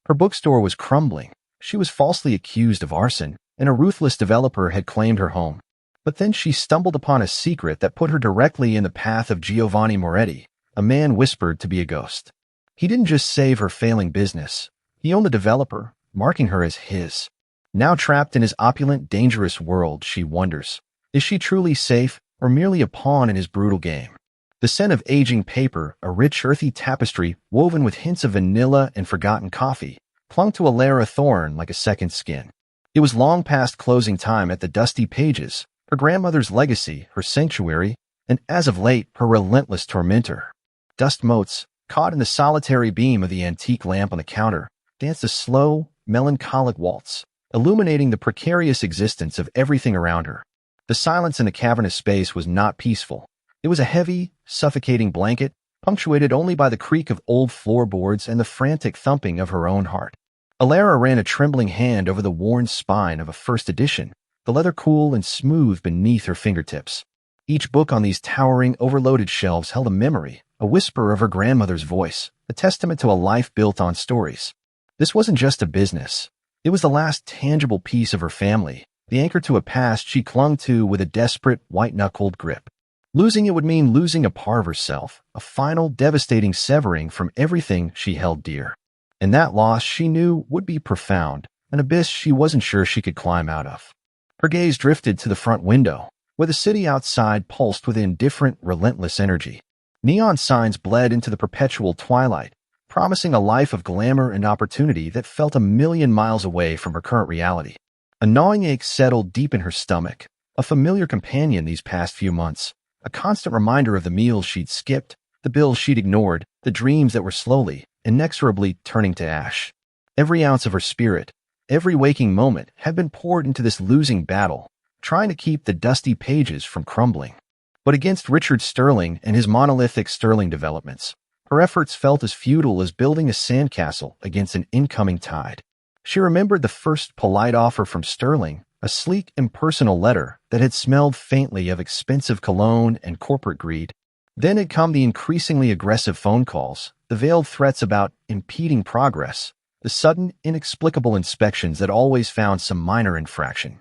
Her bookstore was crumbling. She was falsely accused of arson, and a ruthless developer had claimed her home. But then she stumbled upon a secret that put her directly in the path of Giovanni Moretti, a man whispered to be a ghost. He didn't just save her failing business. He owned the developer, marking her as his. Now trapped in his opulent, dangerous world, she wonders, is she truly safe or merely a pawn in his brutal game? The scent of aging paper, a rich, earthy tapestry woven with hints of vanilla and forgotten coffee, clung to Alara Thorne like a second skin. It was long past closing time at the dusty pages, her grandmother's legacy, her sanctuary, and as of late, her relentless tormentor. Dust motes, caught in the solitary beam of the antique lamp on the counter, danced a slow, melancholic waltz, illuminating the precarious existence of everything around her. The silence in the cavernous space was not peaceful. It was a heavy, suffocating blanket, punctuated only by the creak of old floorboards and the frantic thumping of her own heart. Alara ran a trembling hand over the worn spine of a first edition, the leather cool and smooth beneath her fingertips. Each book on these towering, overloaded shelves held a memory, a whisper of her grandmother's voice, a testament to a life built on stories. This wasn't just a business. It was the last tangible piece of her family, the anchor to a past she clung to with a desperate, white-knuckled grip. Losing it would mean losing a part of herself, a final, devastating severing from everything she held dear. And that loss, she knew, would be profound, an abyss she wasn't sure she could climb out of. Her gaze drifted to the front window, where the city outside pulsed with indifferent, relentless energy. Neon signs bled into the perpetual twilight, promising a life of glamour and opportunity that felt a million miles away from her current reality. A gnawing ache settled deep in her stomach, a familiar companion these past few months, a constant reminder of the meals she'd skipped, the bills she'd ignored, the dreams that were slowly, inexorably turning to ash. Every ounce of her spirit, every waking moment had been poured into this losing battle, trying to keep the dusty pages from crumbling. But against Richard Sterling and his monolithic Sterling developments, her efforts felt as futile as building a sandcastle against an incoming tide. She remembered the first polite offer from Sterling, a sleek, impersonal letter that had smelled faintly of expensive cologne and corporate greed. Then had come the increasingly aggressive phone calls, the veiled threats about impeding progress, the sudden, inexplicable inspections that always found some minor infraction.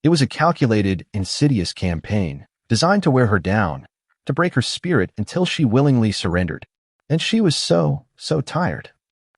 It was a calculated, insidious campaign, designed to wear her down, to break her spirit until she willingly surrendered. And she was so tired.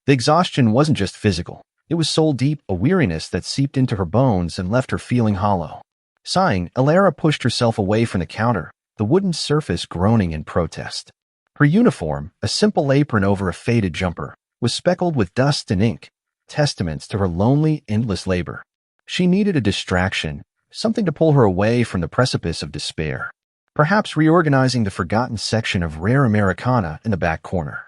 The exhaustion wasn't just physical. It was soul-deep, a weariness that seeped into her bones and left her feeling hollow. Sighing, Alara pushed herself away from the counter, the wooden surface groaning in protest. Her uniform, a simple apron over a faded jumper, was speckled with dust and ink, testaments to her lonely, endless labor. She needed a distraction, something to pull her away from the precipice of despair. Perhaps reorganizing the forgotten section of rare Americana in the back corner.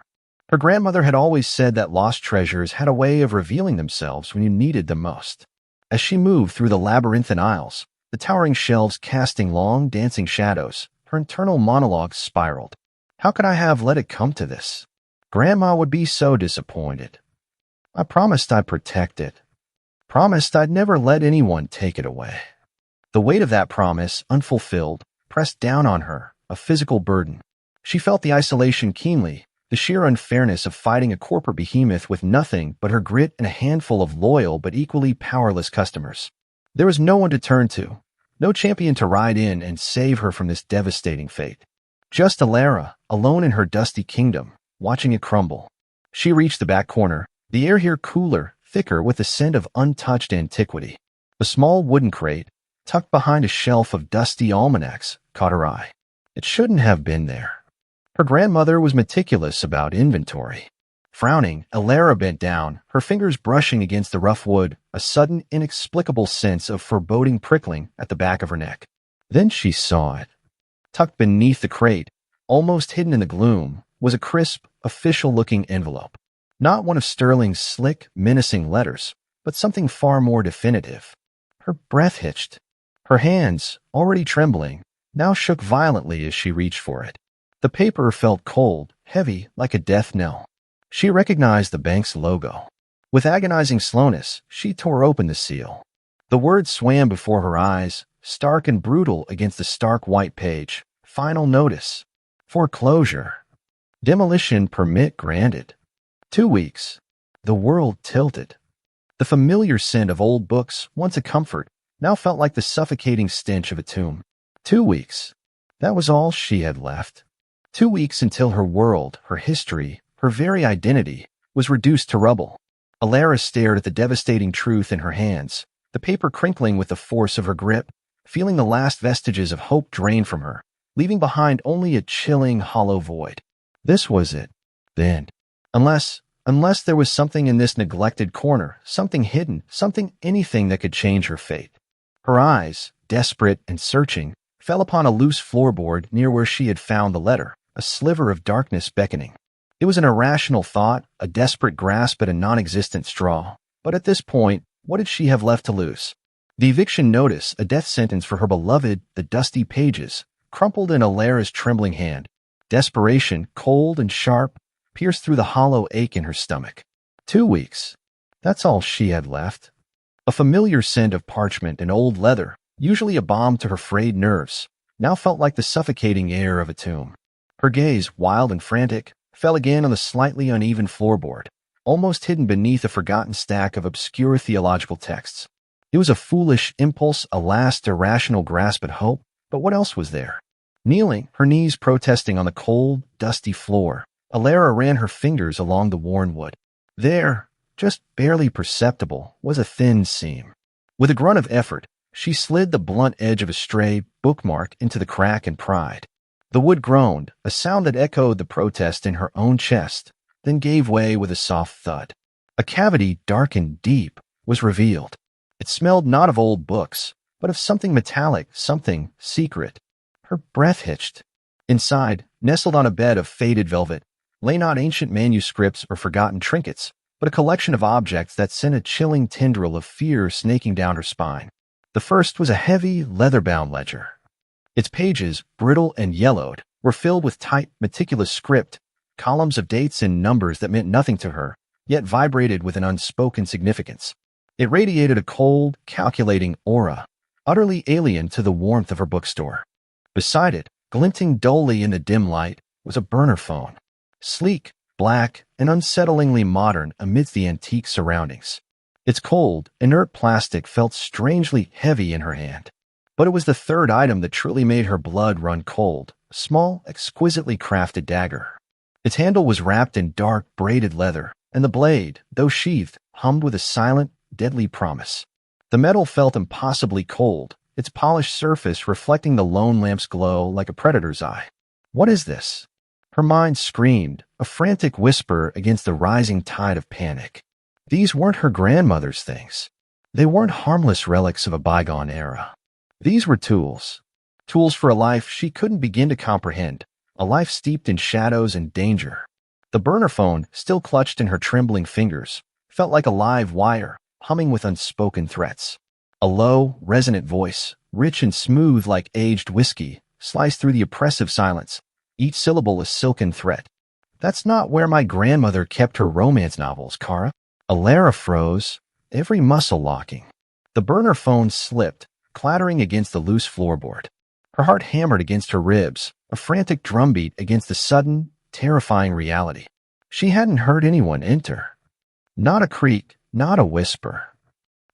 Her grandmother had always said that lost treasures had a way of revealing themselves when you needed them most. As she moved through the labyrinthine aisles, the towering shelves casting long, dancing shadows, her internal monologue spiraled. How could I have let it come to this? Grandma would be so disappointed. I promised I'd protect it. Promised I'd never let anyone take it away. The weight of that promise, unfulfilled, pressed down on her, a physical burden. She felt the isolation keenly, the sheer unfairness of fighting a corporate behemoth with nothing but her grit and a handful of loyal but equally powerless customers. There was no one to turn to, no champion to ride in and save her from this devastating fate. Just Alara, alone in her dusty kingdom, watching it crumble. She reached the back corner, the air here cooler, thicker with the scent of untouched antiquity. A small wooden crate, tucked behind a shelf of dusty almanacs, caught her eye. It shouldn't have been there. Her grandmother was meticulous about inventory. Frowning, Alara bent down, her fingers brushing against the rough wood, a sudden, inexplicable sense of foreboding prickling at the back of her neck. Then she saw it. Tucked beneath the crate, almost hidden in the gloom, was a crisp, official-looking envelope. Not one of Sterling's slick, menacing letters, but something far more definitive. Her breath hitched. Her hands, already trembling, now shook violently as she reached for it. The paper felt cold, heavy, like a death knell. She recognized the bank's logo. With agonizing slowness, she tore open the seal. The words swam before her eyes, stark and brutal against the stark white page. Final notice. Foreclosure. Demolition permit granted. 2 weeks. The world tilted. The familiar scent of old books, once a comfort, now felt like the suffocating stench of a tomb. 2 weeks. That was all she had left. 2 weeks until her world, her history, her very identity, was reduced to rubble. Alara stared at the devastating truth in her hands, the paper crinkling with the force of her grip, feeling the last vestiges of hope drain from her, leaving behind only a chilling, hollow void. This was it, then. Unless there was something in this neglected corner, something hidden, anything that could change her fate. Her eyes, desperate and searching, fell upon a loose floorboard near where she had found the letter, a sliver of darkness beckoning. It was an irrational thought, a desperate grasp at a non-existent straw. But at this point, what did she have left to lose? The eviction notice, a death sentence for her beloved, the dusty pages, crumpled in Alara's trembling hand. Desperation, cold and sharp, pierced through the hollow ache in her stomach. 2 weeks. That's all she had left. A familiar scent of parchment and old leather, usually a balm to her frayed nerves, now felt like the suffocating air of a tomb. Her gaze, wild and frantic, fell again on the slightly uneven floorboard, almost hidden beneath a forgotten stack of obscure theological texts. It was a foolish impulse, a last irrational grasp at hope, but what else was there? Kneeling, her knees protesting on the cold, dusty floor, Alara ran her fingers along the worn wood. There, just barely perceptible, was a thin seam. With a grunt of effort, she slid the blunt edge of a stray bookmark into the crack and pried. The wood groaned, a sound that echoed the protest in her own chest, then gave way with a soft thud. A cavity dark and deep was revealed. It smelled not of old books, but of something metallic, something secret. Her breath hitched. Inside, nestled on a bed of faded velvet, lay not ancient manuscripts or forgotten trinkets, but a collection of objects that sent a chilling tendril of fear snaking down her spine. The first was a heavy, leather-bound ledger. Its pages, brittle and yellowed, were filled with tight, meticulous script, columns of dates and numbers that meant nothing to her, yet vibrated with an unspoken significance. It radiated a cold, calculating aura, utterly alien to the warmth of her bookstore. Beside it, glinting dully in the dim light, was a burner phone. Sleek, black, and unsettlingly modern amidst the antique surroundings. Its cold, inert plastic felt strangely heavy in her hand. But it was the third item that truly made her blood run cold, a small, exquisitely crafted dagger. Its handle was wrapped in dark, braided leather, and the blade, though sheathed, hummed with a silent, deadly promise. The metal felt impossibly cold, its polished surface reflecting the lone lamp's glow like a predator's eye. What is this? Her mind screamed, a frantic whisper against the rising tide of panic. These weren't her grandmother's things. They weren't harmless relics of a bygone era. These were tools. Tools for a life she couldn't begin to comprehend, a life steeped in shadows and danger. The burner phone, still clutched in her trembling fingers, felt like a live wire, humming with unspoken threats. A low, resonant voice, rich and smooth like aged whiskey, sliced through the oppressive silence, each syllable a silken threat. That's not where my grandmother kept her romance novels, Kara. Alara froze, every muscle locking. The burner phone slipped, clattering against the loose floorboard. Her heart hammered against her ribs, a frantic drumbeat against the sudden, terrifying reality. She hadn't heard anyone enter. Not a creak, not a whisper.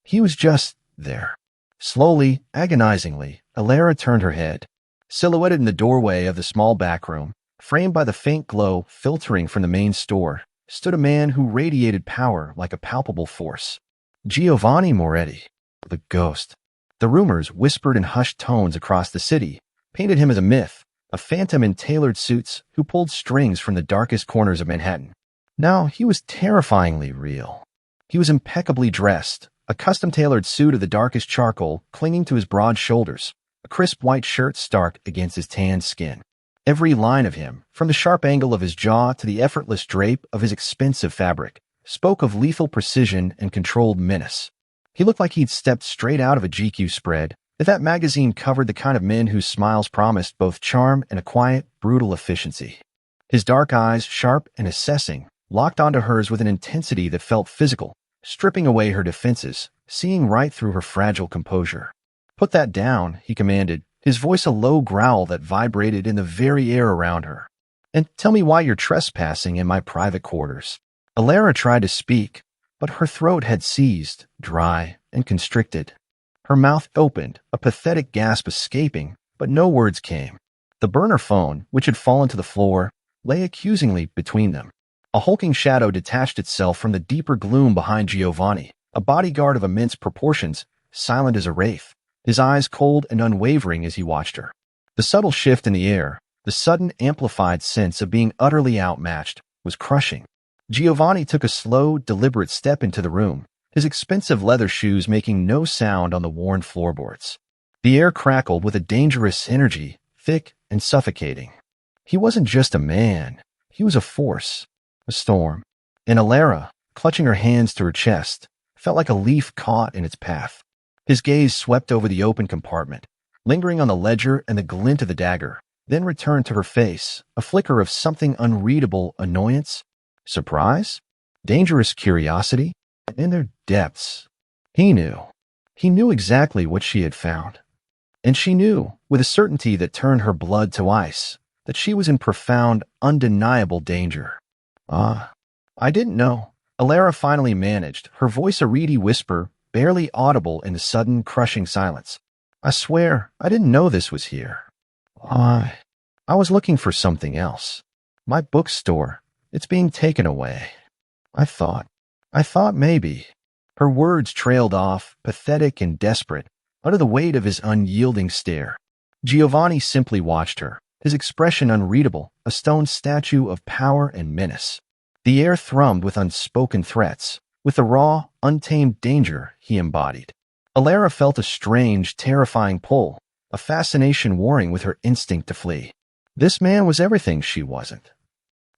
He was just there. Slowly, agonizingly, Alara turned her head. Silhouetted in the doorway of the small back room, framed by the faint glow filtering from the main store, stood a man who radiated power like a palpable force. Giovanni Moretti, the ghost. The rumors, whispered in hushed tones across the city, painted him as a myth, a phantom in tailored suits who pulled strings from the darkest corners of Manhattan. Now he was terrifyingly real. He was impeccably dressed, a custom-tailored suit of the darkest charcoal clinging to his broad shoulders, a crisp white shirt stark against his tanned skin. Every line of him, from the sharp angle of his jaw to the effortless drape of his expensive fabric, spoke of lethal precision and controlled menace. He looked like he'd stepped straight out of a GQ spread, if that magazine covered the kind of men whose smiles promised both charm and a quiet, brutal efficiency. His dark eyes, sharp and assessing, locked onto hers with an intensity that felt physical, stripping away her defenses, seeing right through her fragile composure. "Put that down," he commanded, his voice a low growl that vibrated in the very air around her. "And tell me why you're trespassing in my private quarters." Alara tried to speak, but her throat had seized, dry and constricted. Her mouth opened, a pathetic gasp escaping, but no words came. The burner phone, which had fallen to the floor, lay accusingly between them. A hulking shadow detached itself from the deeper gloom behind Giovanni, a bodyguard of immense proportions, silent as a wraith, his eyes cold and unwavering as he watched her. The subtle shift in the air, the sudden amplified sense of being utterly outmatched, was crushing. Giovanni took a slow, deliberate step into the room, his expensive leather shoes making no sound on the worn floorboards. The air crackled with a dangerous energy, thick and suffocating. He wasn't just a man. He was a force, a storm. And Alara, clutching her hands to her chest, felt like a leaf caught in its path. His gaze swept over the open compartment, lingering on the ledger and the glint of the dagger, then returned to her face, a flicker of something unreadable annoyance, surprise, dangerous curiosity. In their depths, he knew. He knew exactly what she had found. And she knew, with a certainty that turned her blood to ice, that she was in profound, undeniable danger. I didn't know. Alara finally managed, her voice a reedy whisper, barely audible in the sudden, crushing silence. I swear, I didn't know this was here. I was looking for something else. My bookstore, it's being taken away. I thought maybe. Her words trailed off, pathetic and desperate, under the weight of his unyielding stare. Giovanni simply watched her, his expression unreadable, a stone statue of power and menace. The air thrummed with unspoken threats, with the raw, untamed danger he embodied. Alara felt a strange, terrifying pull, a fascination warring with her instinct to flee. This man was everything she wasn't.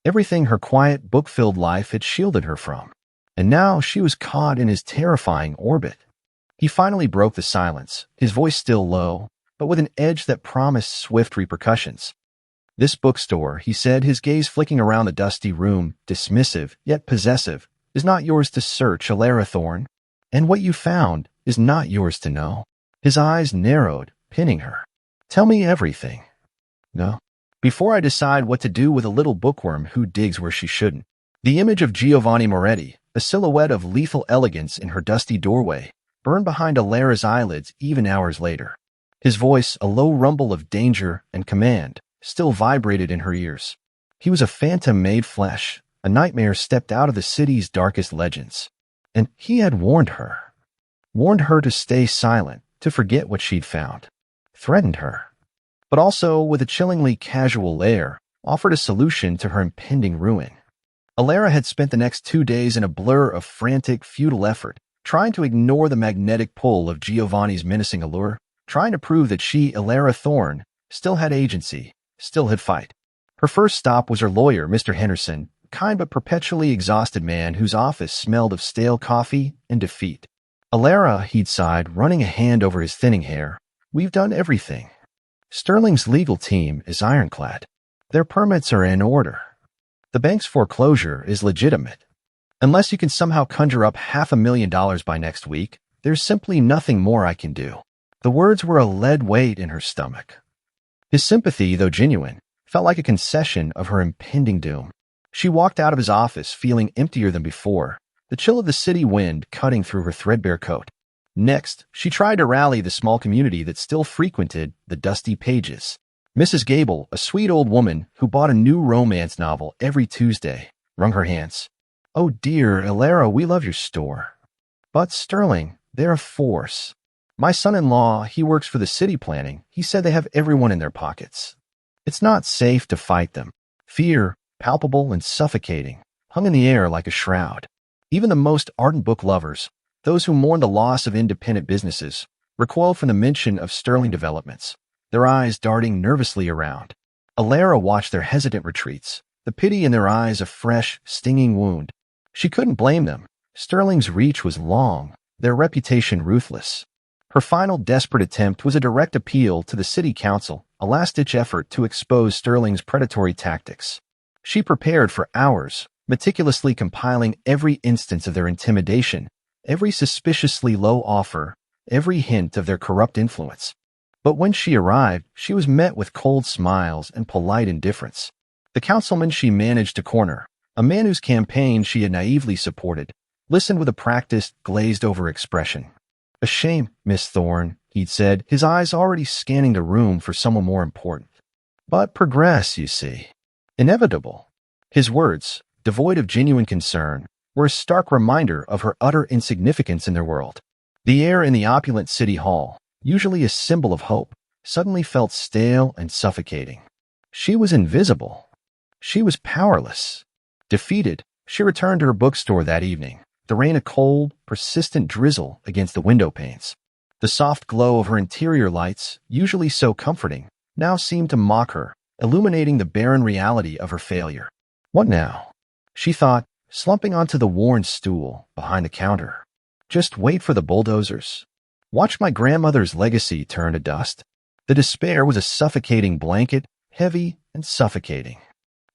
Everything her quiet, book-filled life had shielded her from. And now she was caught in his terrifying orbit. He finally broke the silence, his voice still low, but with an edge that promised swift repercussions. This bookstore, he said, his gaze flicking around the dusty room, dismissive, yet possessive, is not yours to search, Alara Thorne. And what you found is not yours to know. His eyes narrowed, pinning her. Tell me everything. No. Before I decide what to do with a little bookworm who digs where she shouldn't. The image of Giovanni Moretti, a silhouette of lethal elegance in her dusty doorway, burned behind Alara's eyelids even hours later. His voice, a low rumble of danger and command, still vibrated in her ears. He was a phantom made flesh, a nightmare stepped out of the city's darkest legends. And he had warned her to stay silent, to forget what she'd found, threatened her. But also, with a chillingly casual air, offered a solution to her impending ruin. Alara had spent the next 2 days in a blur of frantic, futile effort, trying to ignore the magnetic pull of Giovanni's menacing allure, trying to prove that she, Alara Thorne, still had agency, still had fight. Her first stop was her lawyer, Mr. Henderson, a kind but perpetually exhausted man whose office smelled of stale coffee and defeat. Alara, he'd sighed, running a hand over his thinning hair. We've done everything. Sterling's legal team is ironclad. Their permits are in order. The bank's foreclosure is legitimate. Unless you can somehow conjure up $500,000 by next week, there's simply nothing more I can do. The words were a lead weight in her stomach. His sympathy, though genuine, felt like a concession of her impending doom. She walked out of his office feeling emptier than before, the chill of the city wind cutting through her threadbare coat. Next, she tried to rally the small community that still frequented the dusty pages. Mrs. Gable, a sweet old woman who bought a new romance novel every Tuesday, wrung her hands. Oh dear, Alara, we love your store. But Sterling, they're a force. My son-in-law, he works for the city planning. He said they have everyone in their pockets. It's not safe to fight them. Fear, palpable and suffocating, hung in the air like a shroud. Even the most ardent book lovers, those who mourn the loss of independent businesses, recoiled from the mention of Sterling developments, their eyes darting nervously around. Alara watched their hesitant retreats, the pity in their eyes a fresh, stinging wound. She couldn't blame them. Sterling's reach was long, their reputation ruthless. Her final desperate attempt was a direct appeal to the city council, a last-ditch effort to expose Sterling's predatory tactics. She prepared for hours, meticulously compiling every instance of their intimidation, every suspiciously low offer, every hint of their corrupt influence. But when she arrived, she was met with cold smiles and polite indifference. The councilman she managed to corner, A man whose campaign she had naively supported listened with a practiced, glazed-over expression. "A shame, Miss Thorne," he'd said, his eyes already scanning the room for someone more important. "But progress, you see. Inevitable." His words, devoid of genuine concern, were a stark reminder of her utter insignificance in their world. The air in the opulent city hall, usually a symbol of hope, suddenly felt stale and suffocating. She was invisible. She was powerless. Defeated, she returned to her bookstore that evening, the rain a cold, persistent drizzle against the window panes. The soft glow of her interior lights, usually so comforting, now seemed to mock her, illuminating the barren reality of her failure. What now? She thought, slumping onto the worn stool behind the counter. Just wait for the bulldozers. Watch my grandmother's legacy turn to dust. The despair was a suffocating blanket, heavy and suffocating.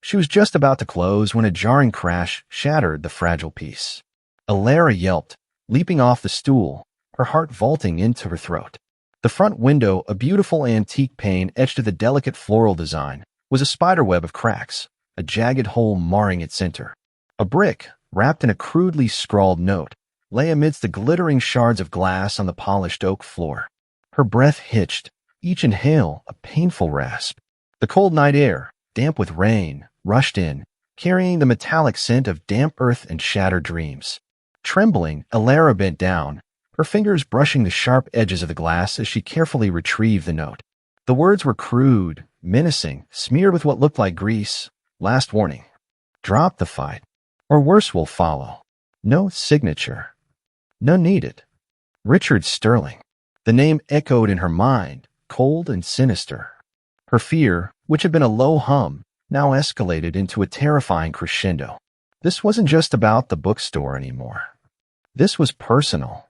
She was just about to close when a jarring crash shattered the fragile piece. Alara yelped, leaping off the stool, her heart vaulting into her throat. The front window, a beautiful antique pane etched with a delicate floral design, was a spiderweb of cracks, a jagged hole marring its center. A brick, wrapped in a crudely scrawled note, lay amidst the glittering shards of glass on the polished oak floor. Her breath hitched, each inhale a painful rasp. The cold night air, damp with rain, rushed in, carrying the metallic scent of damp earth and shattered dreams. Trembling, Alara bent down, her fingers brushing the sharp edges of the glass as she carefully retrieved the note. The words were crude, menacing, smeared with what looked like grease. Last warning. Drop the fight, or worse will follow. No signature. None needed. Richard Sterling. The name echoed in her mind, cold and sinister. Her fear, which had been a low hum, now escalated into a terrifying crescendo. This wasn't just about the bookstore anymore. This was personal.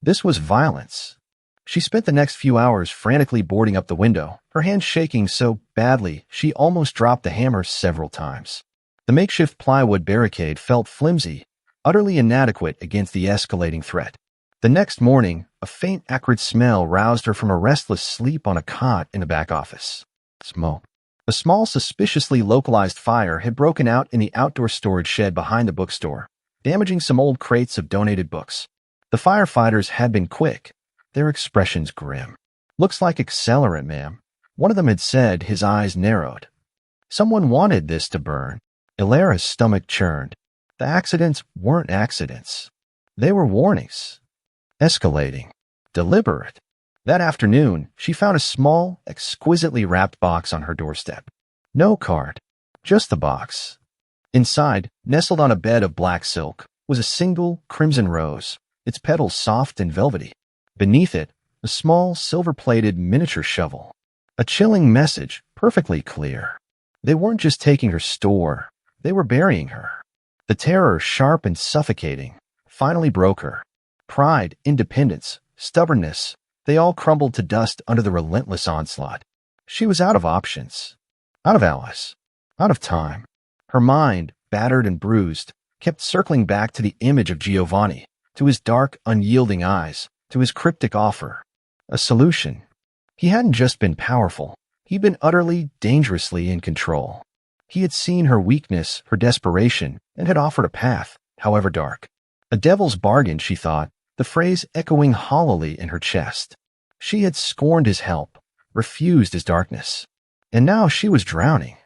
This was violence. She spent the next few hours frantically boarding up the window, her hands shaking so badly she almost dropped the hammer several times. The makeshift plywood barricade felt flimsy, utterly inadequate against the escalating threat. The next morning, a faint acrid smell roused her from a restless sleep on a cot in the back office. Smoke. A small, suspiciously localized fire had broken out in the outdoor storage shed behind the bookstore, damaging some old crates of donated books. The firefighters had been quick, their expressions grim. "Looks like accelerant, ma'am," one of them had said, his eyes narrowed. Someone wanted this to burn. Alara's stomach churned. The accidents weren't accidents. They were warnings. Escalating. Deliberate. That afternoon, she found a small, exquisitely wrapped box on her doorstep. No card, just the box. Inside, nestled on a bed of black silk, was a single crimson rose, its petals soft and velvety. Beneath it, a small, silver-plated miniature shovel. A chilling message, perfectly clear. They weren't just taking her store, they were burying her. The terror, sharp and suffocating, finally broke her. Pride, independence, stubbornness, they all crumbled to dust under the relentless onslaught. She was out of options, out of allies, out of time. Her mind, battered and bruised, kept circling back to the image of Giovanni, to his dark, unyielding eyes, to his cryptic offer. A solution. He hadn't just been powerful, he'd been utterly, dangerously in control. He had seen her weakness, her desperation, and had offered a path, however dark. A devil's bargain, she thought, the phrase echoing hollowly in her chest. She had scorned his help, refused his darkness. And now she was drowning.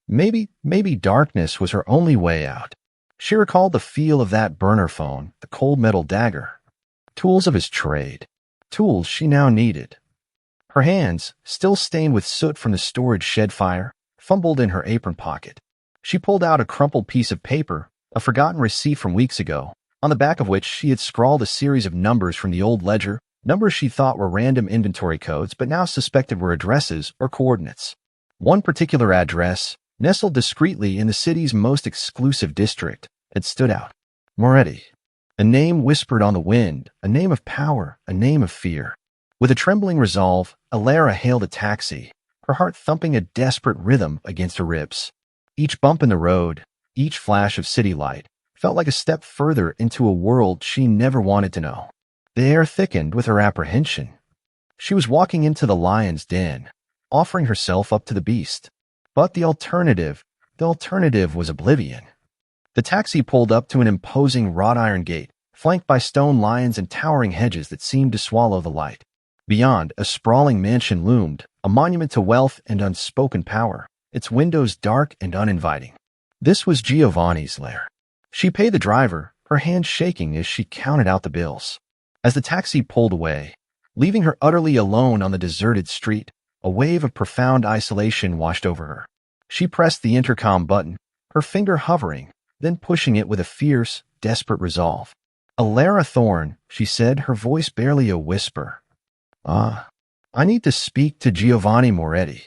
Maybe darkness was her only way out. She recalled the feel of that burner phone, the cold metal dagger. Tools of his trade. Tools she now needed. Her hands, still stained with soot from the storage shed fire, fumbled in her apron pocket. She pulled out a crumpled piece of paper, a forgotten receipt from weeks ago, on the back of which she had scrawled a series of numbers from the old ledger, numbers she thought were random inventory codes but now suspected were addresses or coordinates. One particular address, nestled discreetly in the city's most exclusive district, had stood out. Moretti. A name whispered on the wind, a name of power, a name of fear. With a trembling resolve, Alara hailed a taxi, her heart thumping a desperate rhythm against her ribs. Each bump in the road, each flash of city light, felt like a step further into a world she never wanted to know. The air thickened with her apprehension. She was walking into the lion's den, offering herself up to the beast. But the alternative was oblivion. The taxi pulled up to an imposing wrought iron gate, flanked by stone lions and towering hedges that seemed to swallow the light. Beyond, a sprawling mansion loomed, a monument to wealth and unspoken power, its windows dark and uninviting. This was Giovanni's lair. She paid the driver, her hand shaking as she counted out the bills. As the taxi pulled away, leaving her utterly alone on the deserted street, a wave of profound isolation washed over her. She pressed the intercom button, her finger hovering, then pushing it with a fierce, desperate resolve. "Alara Thorne," she said, her voice barely a whisper. I need to speak to Giovanni Moretti.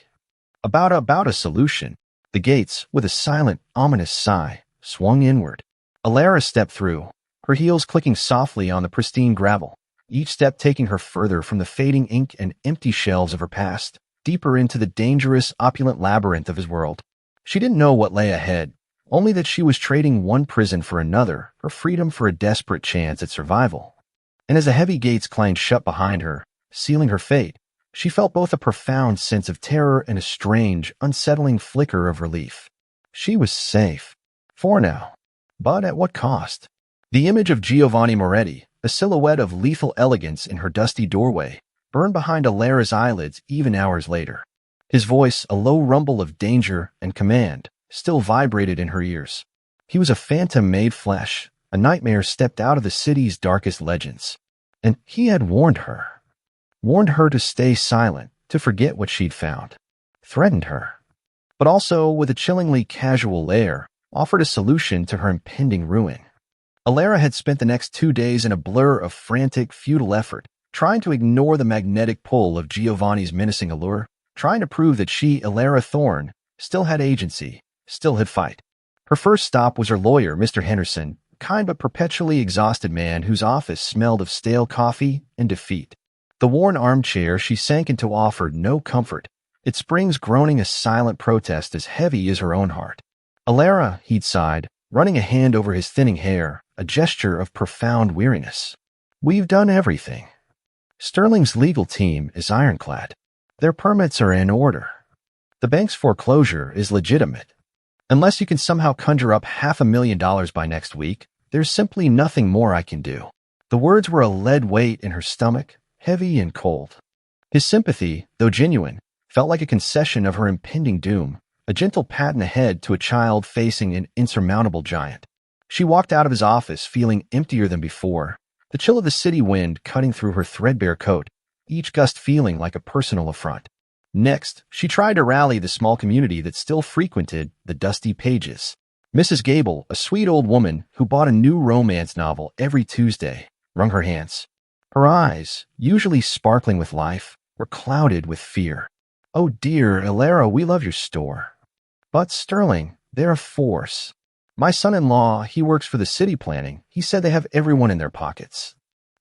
About a solution." The gates, with a silent, ominous sigh, swung inward. Alara stepped through, her heels clicking softly on the pristine gravel, each step taking her further from the fading ink and empty shelves of her past, deeper into the dangerous, opulent labyrinth of his world. She didn't know what lay ahead, only that she was trading one prison for another, her freedom for a desperate chance at survival. And as the heavy gates clanged shut behind her, sealing her fate, she felt both a profound sense of terror and a strange, unsettling flicker of relief. She was safe. For now. But at what cost? The image of Giovanni Moretti, a silhouette of lethal elegance in her dusty doorway, burned behind Alara's eyelids even hours later. His voice, a low rumble of danger and command, still vibrated in her ears. He was a phantom made flesh, a nightmare stepped out of the city's darkest legends. And he had warned her to stay silent, to forget what she'd found, threatened her, but also, with a chillingly casual air, offered a solution to her impending ruin. Alara had spent the next 2 days in a blur of frantic, futile effort, trying to ignore the magnetic pull of Giovanni's menacing allure, trying to prove that she, Alara Thorne, still had agency, still had fight. Her first stop was her lawyer, Mr. Henderson, a kind but perpetually exhausted man whose office smelled of stale coffee and defeat. The worn armchair she sank into offered no comfort, its springs groaning a silent protest as heavy as her own heart. "Alara," he'd sighed, running a hand over his thinning hair, a gesture of profound weariness. "We've done everything. Sterling's legal team is ironclad. Their permits are in order. The bank's foreclosure is legitimate. Unless you can somehow conjure up $500,000 by next week, there's simply nothing more I can do." The words were a lead weight in her stomach, heavy and cold. His sympathy, though genuine, felt like a concession of her impending doom, a gentle pat in the head to a child facing an insurmountable giant. She walked out of his office feeling emptier than before, the chill of the city wind cutting through her threadbare coat, each gust feeling like a personal affront. Next, she tried to rally the small community that still frequented the dusty pages. Mrs. Gable, a sweet old woman who bought a new romance novel every Tuesday, wrung her hands. Her eyes, usually sparkling with life, were clouded with fear. "Oh dear, Alara, we love your store. But Sterling, they're a force. My son-in-law, he works for the city planning. He said they have everyone in their pockets.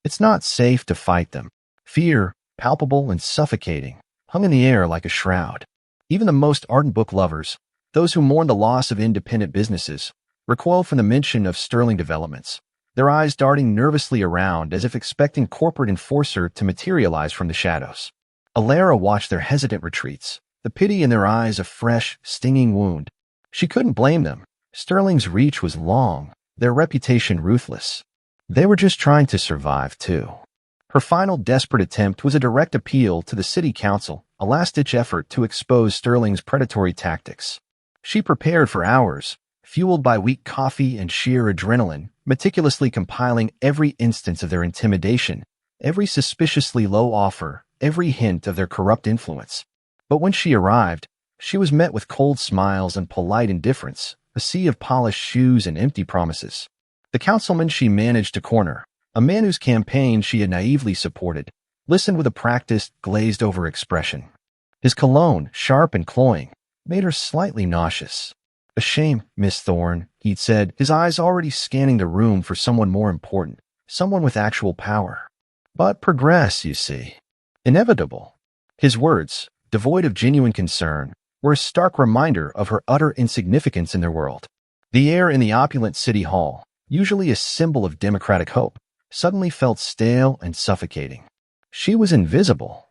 It's not safe to fight them." Fear, palpable and suffocating, hung in the air like a shroud. Even the most ardent book lovers, those who mourn the loss of independent businesses, recoiled from the mention of Sterling developments, their eyes darting nervously around as if expecting corporate enforcer to materialize from the shadows. Alara watched their hesitant retreats, the pity in their eyes a fresh, stinging wound. She couldn't blame them. Sterling's reach was long, their reputation ruthless. They were just trying to survive, too. Her final desperate attempt was a direct appeal to the city council, a last-ditch effort to expose Sterling's predatory tactics. She prepared for hours, fueled by weak coffee and sheer adrenaline, meticulously compiling every instance of their intimidation, every suspiciously low offer, every hint of their corrupt influence. But when she arrived, she was met with cold smiles and polite indifference, a sea of polished shoes and empty promises. The councilman she managed to corner, a man whose campaign she had naively supported, listened with a practiced, glazed-over expression. His cologne, sharp and cloying, made her slightly nauseous. "A shame, Miss Thorne," he'd said, his eyes already scanning the room for someone more important, someone with actual power. "But progress, you see. Inevitable." His words, devoid of genuine concern, were a stark reminder of her utter insignificance in their world. The air in the opulent city hall, usually a symbol of democratic hope, suddenly felt stale and suffocating. She was invisible.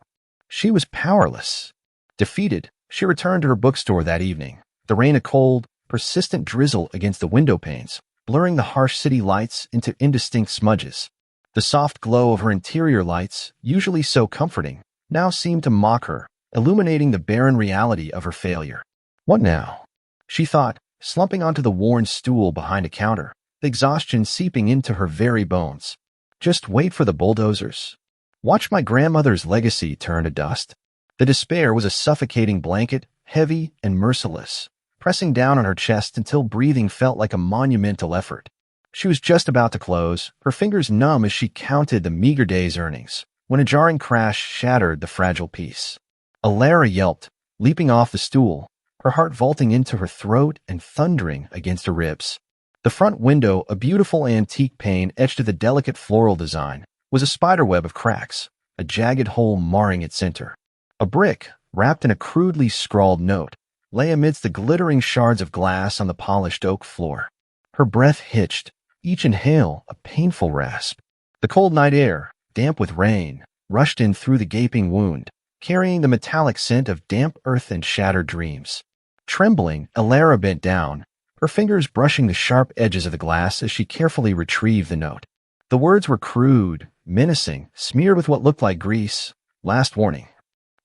She was powerless. Defeated, she returned to her bookstore that evening, the rain a cold, persistent drizzle against the window panes, blurring the harsh city lights into indistinct smudges. The soft glow of her interior lights, usually so comforting, now seemed to mock her, illuminating the barren reality of her failure. What now? She thought, slumping onto the worn stool behind a counter, the exhaustion seeping into her very bones. Just wait for the bulldozers. Watch my grandmother's legacy turn to dust. The despair was a suffocating blanket, heavy and merciless, pressing down on her chest until breathing felt like a monumental effort. She was just about to close, her fingers numb as she counted the meager day's earnings, when a jarring crash shattered the fragile peace. Alara yelped, leaping off the stool, her heart vaulting into her throat and thundering against her ribs. The front window, a beautiful antique pane etched to the delicate floral design, was a spiderweb of cracks, a jagged hole marring its center. A brick, wrapped in a crudely scrawled note, lay amidst the glittering shards of glass on the polished oak floor. Her breath hitched, each inhale a painful rasp. The cold night air, damp with rain, rushed in through the gaping wound, carrying the metallic scent of damp earth and shattered dreams. Trembling, Alara bent down, her fingers brushing the sharp edges of the glass as she carefully retrieved the note. The words were crude, menacing, smeared with what looked like grease. Last warning.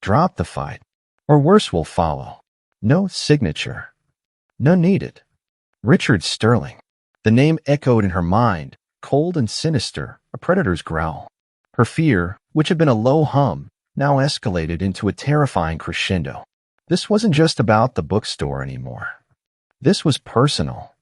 Drop the fight, or worse will follow. No signature. None needed. Richard Sterling. The name echoed in her mind, cold and sinister, a predator's growl. Her fear, which had been a low hum, now escalated into a terrifying crescendo. This wasn't just about the bookstore anymore. This was personal.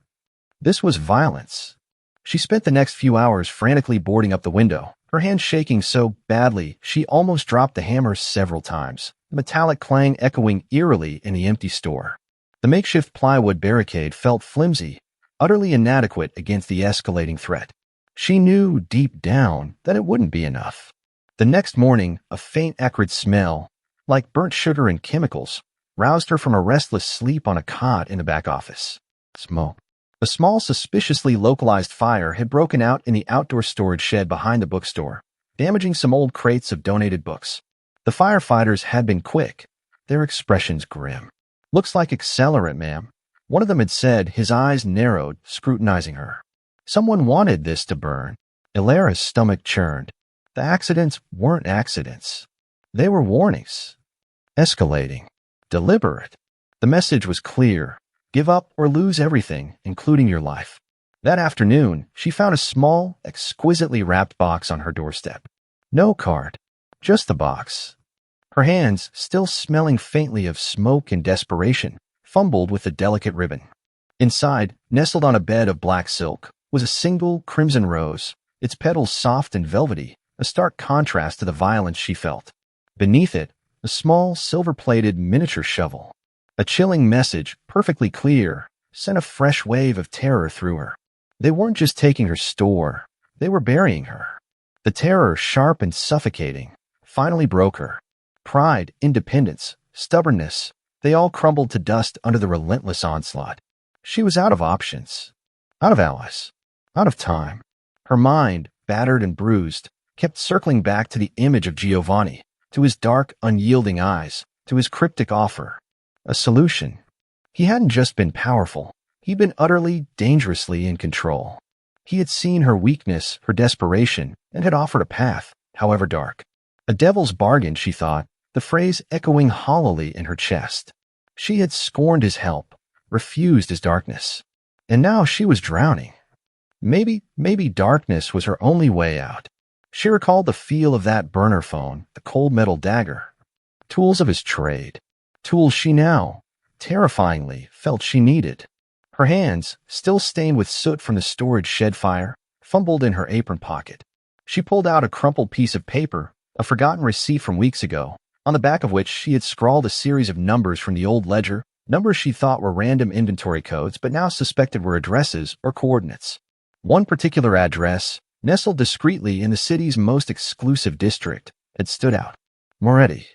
This was violence. She spent the next few hours frantically boarding up the window, her hands shaking so badly she almost dropped the hammer several times, the metallic clang echoing eerily in the empty store. The makeshift plywood barricade felt flimsy, utterly inadequate against the escalating threat. She knew deep down that it wouldn't be enough. The next morning, a faint acrid smell, like burnt sugar and chemicals, roused her from a restless sleep on a cot in the back office. Smoke. A small, suspiciously localized fire had broken out in the outdoor storage shed behind the bookstore, damaging some old crates of donated books. The firefighters had been quick, their expressions grim. "Looks like accelerant, ma'am," one of them had said, his eyes narrowed, scrutinizing her. Someone wanted this to burn. Alara's stomach churned. The accidents weren't accidents. They were warnings. Escalating. Deliberate. The message was clear. Give up or lose everything, including your life. That afternoon, she found a small, exquisitely wrapped box on her doorstep. No card, just the box. Her hands, still smelling faintly of smoke and desperation, fumbled with the delicate ribbon. Inside, nestled on a bed of black silk, was a single crimson rose, its petals soft and velvety, a stark contrast to the violence she felt. Beneath it, a small, silver-plated miniature shovel. A chilling message, perfectly clear, sent a fresh wave of terror through her. They weren't just taking her store, they were burying her. The terror, sharp and suffocating, finally broke her. Pride, independence, stubbornness, they all crumbled to dust under the relentless onslaught. She was out of options, out of allies, out of time. Her mind, battered and bruised, kept circling back to the image of Giovanni, to his dark, unyielding eyes, to his cryptic offer. A solution. He hadn't just been powerful, he'd been utterly, dangerously in control. He had seen her weakness, her desperation, and had offered a path, however dark. A devil's bargain, she thought, the phrase echoing hollowly in her chest. She had scorned his help, refused his darkness. And now she was drowning. Maybe darkness was her only way out. She recalled the feel of that burner phone, the cold metal dagger. Tools of his trade. Tools she now, terrifyingly, felt she needed. Her hands, still stained with soot from the storage shed fire, fumbled in her apron pocket. She pulled out a crumpled piece of paper, a forgotten receipt from weeks ago, on the back of which she had scrawled a series of numbers from the old ledger, numbers she thought were random inventory codes but now suspected were addresses or coordinates. One particular address, nestled discreetly in the city's most exclusive district, had stood out. Moretti.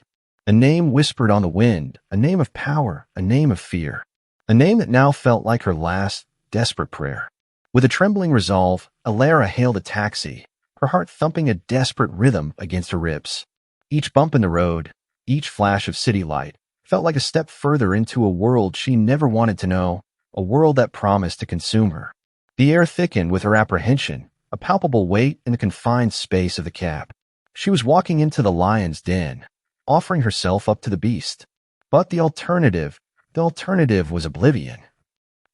A name whispered on the wind, a name of power, a name of fear. A name that now felt like her last, desperate prayer. With a trembling resolve, Alara hailed a taxi, her heart thumping a desperate rhythm against her ribs. Each bump in the road, each flash of city light, felt like a step further into a world she never wanted to know, a world that promised to consume her. The air thickened with her apprehension, a palpable weight in the confined space of the cab. She was walking into the lion's den, offering herself up to the beast. But the alternative was oblivion.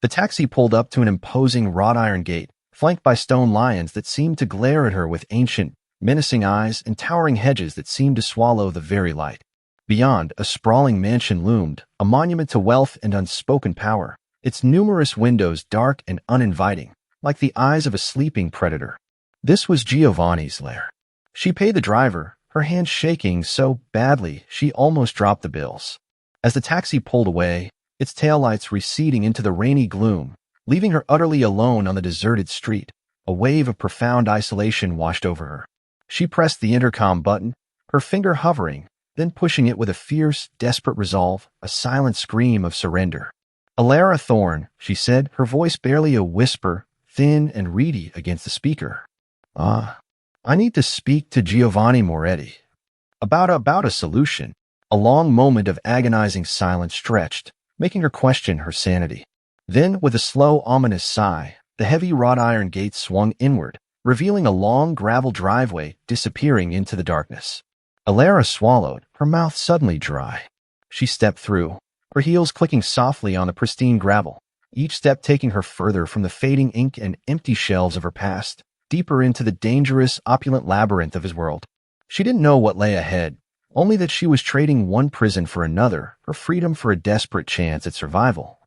The taxi pulled up to an imposing wrought iron gate, flanked by stone lions that seemed to glare at her with ancient, menacing eyes and towering hedges that seemed to swallow the very light. Beyond, a sprawling mansion loomed, a monument to wealth and unspoken power, its numerous windows dark and uninviting, like the eyes of a sleeping predator. This was Giovanni's lair. She paid the driver, her hand shaking so badly she almost dropped the bills. As the taxi pulled away, its taillights receding into the rainy gloom, leaving her utterly alone on the deserted street, a wave of profound isolation washed over her. She pressed the intercom button, her finger hovering, then pushing it with a fierce, desperate resolve, a silent scream of surrender. "Alara Thorne," she said, her voice barely a whisper, thin and reedy against the speaker. I need to speak to Giovanni Moretti. About a solution." A long moment of agonizing silence stretched, making her question her sanity. Then, with a slow, ominous sigh, the heavy wrought iron gate swung inward, revealing a long gravel driveway disappearing into the darkness. Alara swallowed, her mouth suddenly dry. She stepped through, her heels clicking softly on the pristine gravel, each step taking her further from the fading ink and empty shelves of her past, deeper into the dangerous, opulent labyrinth of his world. She didn't know what lay ahead, only that she was trading one prison for another, her freedom for a desperate chance at survival.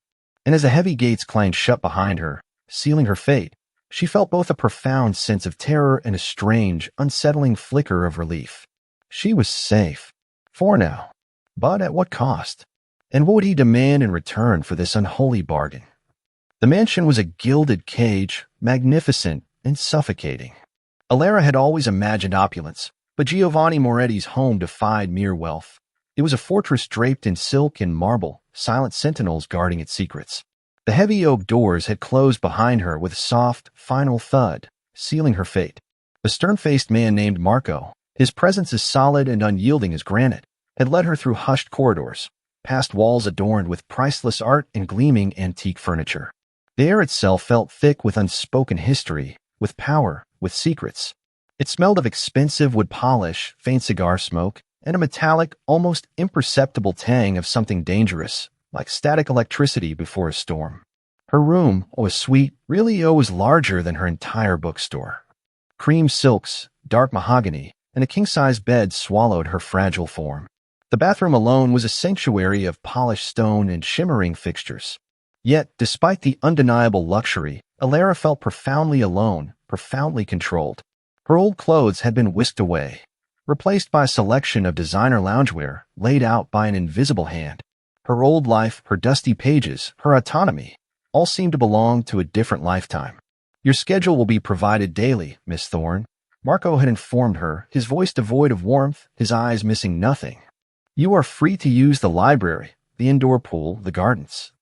And as the heavy gates clanged shut behind her, sealing her fate, she felt both a profound sense of terror and a strange, unsettling flicker of relief. She was safe. For now. But at what cost? And what would he demand in return for this unholy bargain? The mansion was a gilded cage, magnificent and suffocating. Alara had always imagined opulence, but Giovanni Moretti's home defied mere wealth. It was a fortress draped in silk and marble, silent sentinels guarding its secrets. The heavy oak doors had closed behind her with a soft, final thud, sealing her fate. A stern-faced man named Marco, his presence as solid and unyielding as granite, had led her through hushed corridors, past walls adorned with priceless art and gleaming antique furniture. The air itself felt thick with unspoken history, with power, with secrets. It smelled of expensive wood polish, faint cigar smoke, and a metallic, almost imperceptible tang of something dangerous, like static electricity before a storm. Her room, a suite, really was larger than her entire bookstore. Cream silks, dark mahogany, and a king-size bed swallowed her fragile form. The bathroom alone was a sanctuary of polished stone and shimmering fixtures. Yet, despite the undeniable luxury, Alara felt profoundly alone, profoundly controlled. Her old clothes had been whisked away, replaced by a selection of designer loungewear laid out by an invisible hand. Her old life, her dusty pages, her autonomy, all seemed to belong to a different lifetime. "Your schedule will be provided daily, Miss Thorne," Marco had informed her, his voice devoid of warmth, his eyes missing nothing. "You are free to use the library, the indoor pool, the gardens.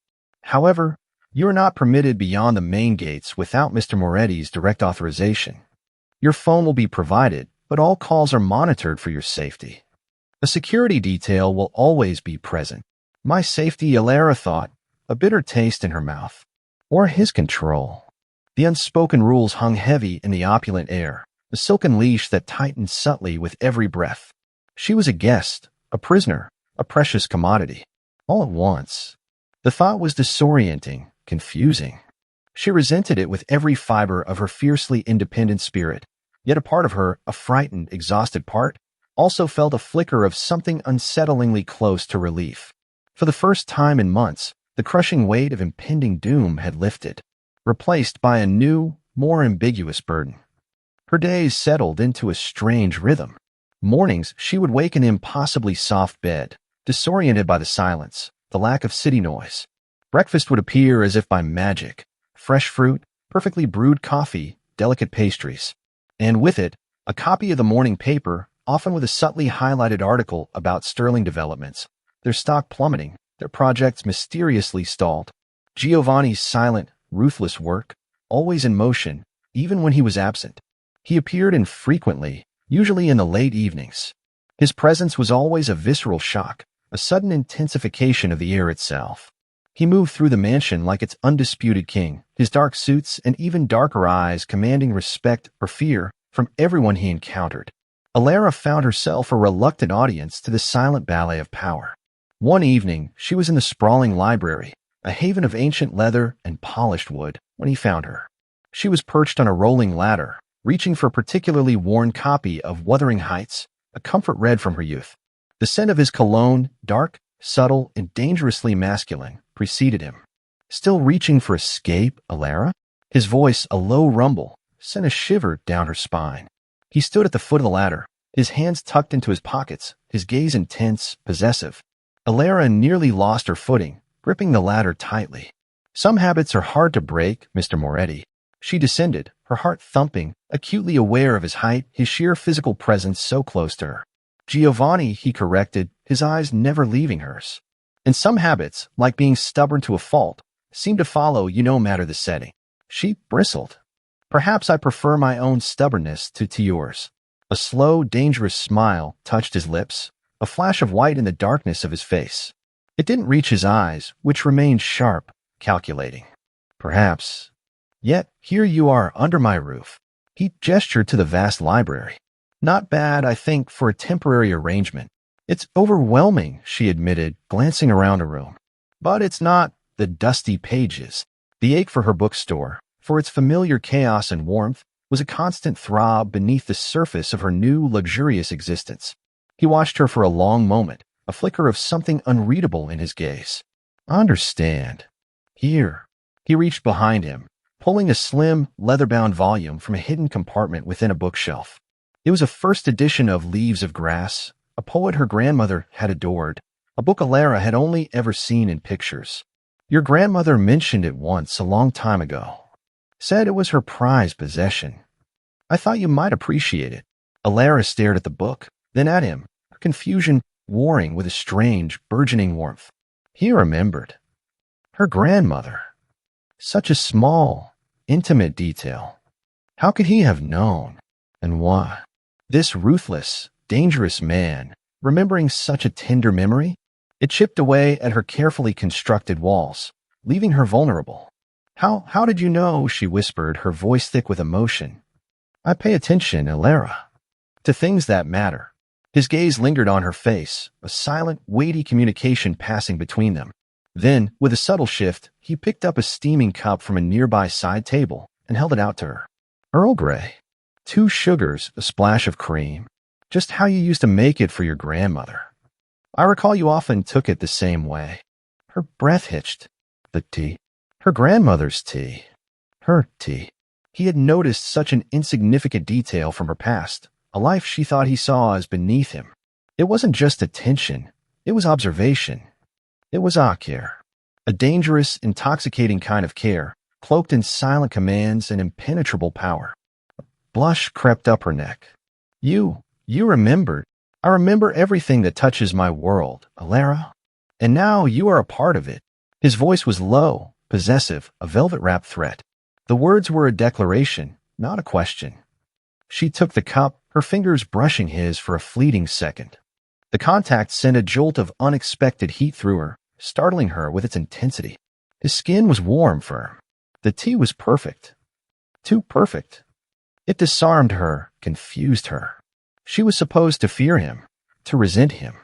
However, you are not permitted beyond the main gates without Mr. Moretti's direct authorization. Your phone will be provided, but all calls are monitored for your safety. A security detail will always be present." My safety, Alara thought, a bitter taste in her mouth. Or his control. The unspoken rules hung heavy in the opulent air, a silken leash that tightened subtly with every breath. She was a guest, a prisoner, a precious commodity. All at once. The thought was disorienting, confusing. She resented it with every fiber of her fiercely independent spirit, yet a part of her, a frightened, exhausted part, also felt a flicker of something unsettlingly close to relief. For the first time in months, the crushing weight of impending doom had lifted, replaced by a new, more ambiguous burden. Her days settled into a strange rhythm. Mornings, she would wake in an impossibly soft bed, disoriented by the silence, the lack of city noise. Breakfast would appear as if by magic. Fresh fruit, perfectly brewed coffee, delicate pastries. And with it, a copy of the morning paper, often with a subtly highlighted article about sterling developments, their stock plummeting, their projects mysteriously stalled. Giovanni's silent, ruthless work, always in motion, even when he was absent. He appeared infrequently, usually in the late evenings. His presence was always a visceral shock, a sudden intensification of the air itself. He moved through the mansion like its undisputed king, his his dark suits and even darker eyes commanding respect or fear from everyone he encountered. Alara found herself a reluctant audience to this silent ballet of power. One evening, she was in the sprawling library, a haven of ancient leather and polished wood, when he found her. She was perched on a rolling ladder, reaching for a particularly worn copy of Wuthering Heights, a comfort read from her youth. The scent of his cologne, dark, subtle, and dangerously masculine, preceded him. Still reaching for escape, Alara? His voice, a low rumble, sent a shiver down her spine. He stood at the foot of the ladder, his hands tucked into his pockets, his gaze intense, possessive. Alara nearly lost her footing, gripping the ladder tightly. Some habits are hard to break, Mr. Moretti. She descended, her heart thumping, acutely aware of his height, his sheer physical presence so close to her. Giovanni, he corrected, his eyes never leaving hers. And some habits, like being stubborn to a fault, seem to follow you no matter the setting. She bristled. Perhaps I prefer my own stubbornness to yours. A slow, dangerous smile touched his lips, a flash of white in the darkness of his face. It didn't reach his eyes, which remained sharp, calculating. Perhaps. Yet, here you are under my roof. He gestured to the vast library. Not bad, I think, for a temporary arrangement. It's overwhelming, she admitted, glancing around the room. But it's not the dusty pages. The ache for her bookstore, for its familiar chaos and warmth, was a constant throb beneath the surface of her new, luxurious existence. He watched her for a long moment, a flicker of something unreadable in his gaze. I understand. Here. He reached behind him, pulling a slim, leather-bound volume from a hidden compartment within a bookshelf. It was a first edition of Leaves of Grass, a poet her grandmother had adored, a book Alara had only ever seen in pictures. Your grandmother mentioned it once a long time ago. Said it was her prized possession. I thought you might appreciate it. Alara stared at the book, then at him, her confusion warring with a strange, burgeoning warmth. He remembered. Her grandmother. Such a small, intimate detail. How could he have known? And why? This ruthless, dangerous man, remembering such a tender memory? It chipped away at her carefully constructed walls, leaving her vulnerable. How did you know? She whispered, her voice thick with emotion. I pay attention, Alara, to things that matter. His gaze lingered on her face, a silent, weighty communication passing between them. Then, with a subtle shift, he picked up a steaming cup from a nearby side table and held it out to her. Earl Grey. 2 sugars, a splash of cream. Just how you used to make it for your grandmother. I recall you often took it the same way. Her breath hitched. The tea. Her grandmother's tea. Her tea. He had noticed such an insignificant detail from her past, a life she thought he saw as beneath him. It wasn't just attention. It was observation. It was care. A dangerous, intoxicating kind of care, cloaked in silent commands and impenetrable power. A blush crept up her neck. You remembered. I remember everything that touches my world, Alara. And now you are a part of it. His voice was low, possessive, a velvet-wrapped threat. The words were a declaration, not a question. She took the cup, her fingers brushing his for a fleeting second. The contact sent a jolt of unexpected heat through her, startling her with its intensity. His skin was warm, firm. The tea was perfect. Too perfect. It disarmed her, confused her. She was supposed to fear him, to resent him.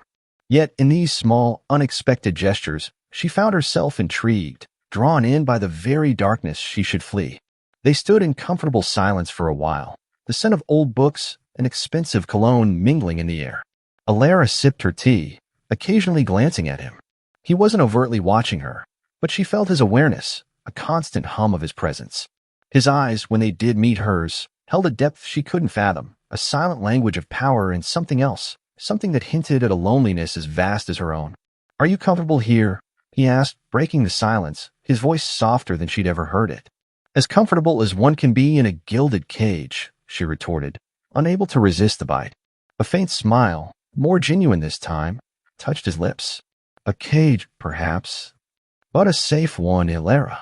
Yet in these small, unexpected gestures, she found herself intrigued, drawn in by the very darkness she should flee. They stood in comfortable silence for a while, the scent of old books and expensive cologne mingling in the air. Alara sipped her tea, occasionally glancing at him. He wasn't overtly watching her, but she felt his awareness, a constant hum of his presence. His eyes, when they did meet hers, held a depth she couldn't fathom, a silent language of power and something else, something that hinted at a loneliness as vast as her own. Are you comfortable here? He asked, breaking the silence, his voice softer than she'd ever heard it. As comfortable as one can be in a gilded cage, she retorted, unable to resist the bite. A faint smile, more genuine this time, touched his lips. A cage, perhaps, but a safe one, Alara.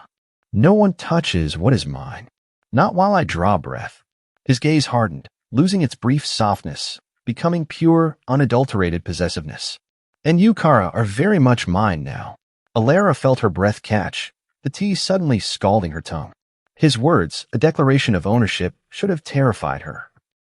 No one touches what is mine. Not while I draw breath. His gaze hardened, losing its brief softness, becoming pure, unadulterated possessiveness. And you, Kara, are very much mine now. Alara felt her breath catch, the tea suddenly scalding her tongue. His words, a declaration of ownership, should have terrified her.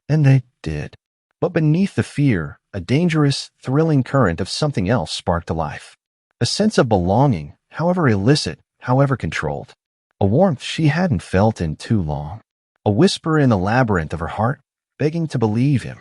And they did. But beneath the fear, a dangerous, thrilling current of something else sparked to life. A sense of belonging, however illicit, however controlled. A warmth she hadn't felt in too long. A whisper in the labyrinth of her heart, begging to believe him.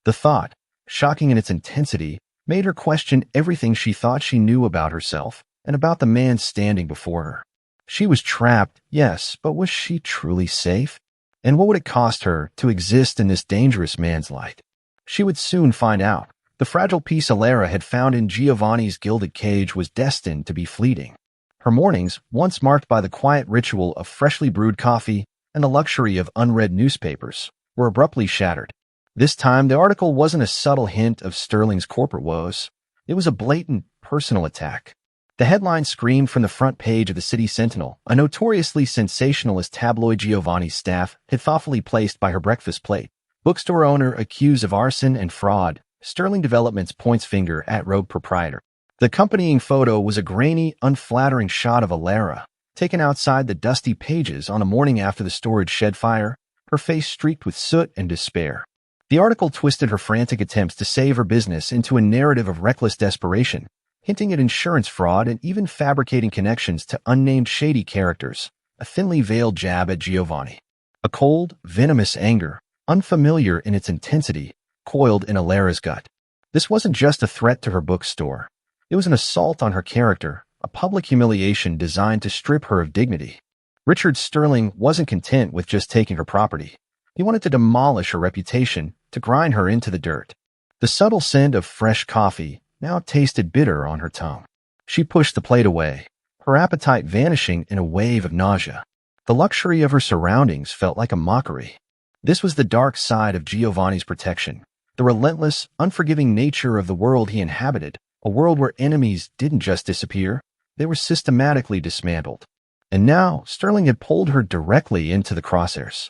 The thought, shocking in its intensity, made her question everything she thought she knew about herself and about the man standing before her. She was trapped, yes, but was she truly safe? And what would it cost her to exist in this dangerous man's light? She would soon find out. The fragile piece Alara had found in Giovanni's gilded cage was destined to be fleeting. Her mornings, once marked by the quiet ritual of freshly brewed coffee and the luxury of unread newspapers, were abruptly shattered. This time, the article wasn't a subtle hint of Sterling's corporate woes. It was a blatant, personal attack. The headline screamed from the front page of the City Sentinel, a notoriously sensationalist tabloid Giovanni's staff had thoughtfully placed by her breakfast plate. Bookstore owner accused of arson and fraud. Sterling Developments points finger at rogue proprietor. The accompanying photo was a grainy, unflattering shot of Alara, taken outside the dusty pages on a morning after the storage shed fire, her face streaked with soot and despair. The article twisted her frantic attempts to save her business into a narrative of reckless desperation, hinting at insurance fraud and even fabricating connections to unnamed shady characters, a thinly veiled jab at Giovanni. A cold, venomous anger, unfamiliar in its intensity, coiled in Alara's gut. This wasn't just a threat to her bookstore. It was an assault on her character, a public humiliation designed to strip her of dignity. Richard Sterling wasn't content with just taking her property. He wanted to demolish her reputation, to grind her into the dirt. The subtle scent of fresh coffee now tasted bitter on her tongue. She pushed the plate away, her appetite vanishing in a wave of nausea. The luxury of her surroundings felt like a mockery. This was the dark side of Giovanni's protection, the relentless, unforgiving nature of the world he inhabited, a world where enemies didn't just disappear, they were systematically dismantled. And now, Sterling had pulled her directly into the crosshairs.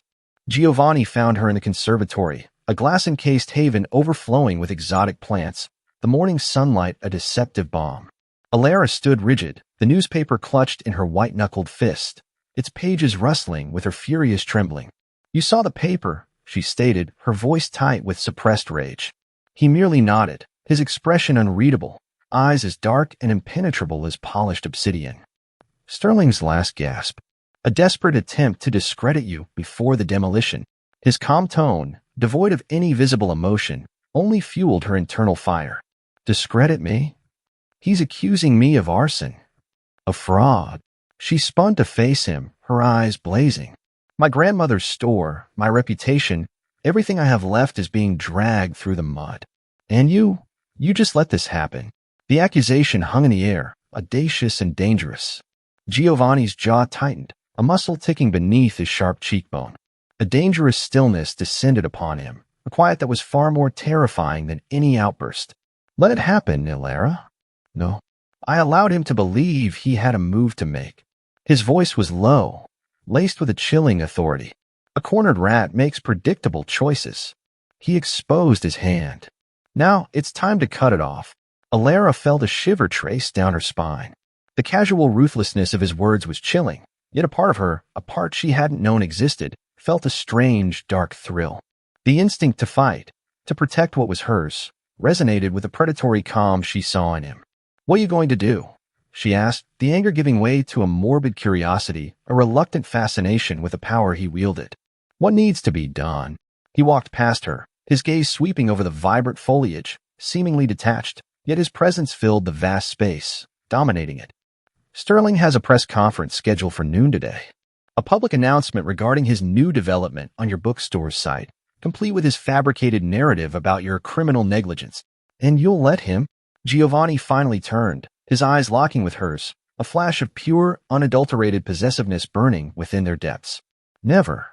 Giovanni found her in the conservatory, a glass-encased haven overflowing with exotic plants, the morning sunlight a deceptive balm. Alara stood rigid, the newspaper clutched in her white-knuckled fist, its pages rustling with her furious trembling. "You saw the paper," she stated, her voice tight with suppressed rage. He merely nodded, his expression unreadable, eyes as dark and impenetrable as polished obsidian. Sterling's last gasp, a desperate attempt to discredit you before the demolition. His calm tone, devoid of any visible emotion, only fueled her internal fire. Discredit me? He's accusing me of arson. Of fraud. She spun to face him, her eyes blazing. My grandmother's store, my reputation, everything I have left is being dragged through the mud. And you just let this happen. The accusation hung in the air, audacious and dangerous. Giovanni's jaw tightened, a muscle ticking beneath his sharp cheekbone. A dangerous stillness descended upon him, a quiet that was far more terrifying than any outburst. Let it happen, Alara. No. I allowed him to believe he had a move to make. His voice was low, laced with a chilling authority. A cornered rat makes predictable choices. He exposed his hand. Now it's time to cut it off. Alara felt a shiver trace down her spine. The casual ruthlessness of his words was chilling, yet a part of her, a part she hadn't known existed, felt a strange, dark thrill. The instinct to fight, to protect what was hers, resonated with the predatory calm she saw in him. "What are you going to do?" she asked, the anger giving way to a morbid curiosity, a reluctant fascination with the power he wielded. "What needs to be done?" He walked past her, his gaze sweeping over the vibrant foliage, seemingly detached, yet his presence filled the vast space, dominating it. "Sterling has a press conference scheduled for noon today. A public announcement regarding his new development on your bookstore's site, complete with his fabricated narrative about your criminal negligence. And you'll let him?" Giovanni finally turned, his eyes locking with hers, a flash of pure, unadulterated possessiveness burning within their depths. "Never.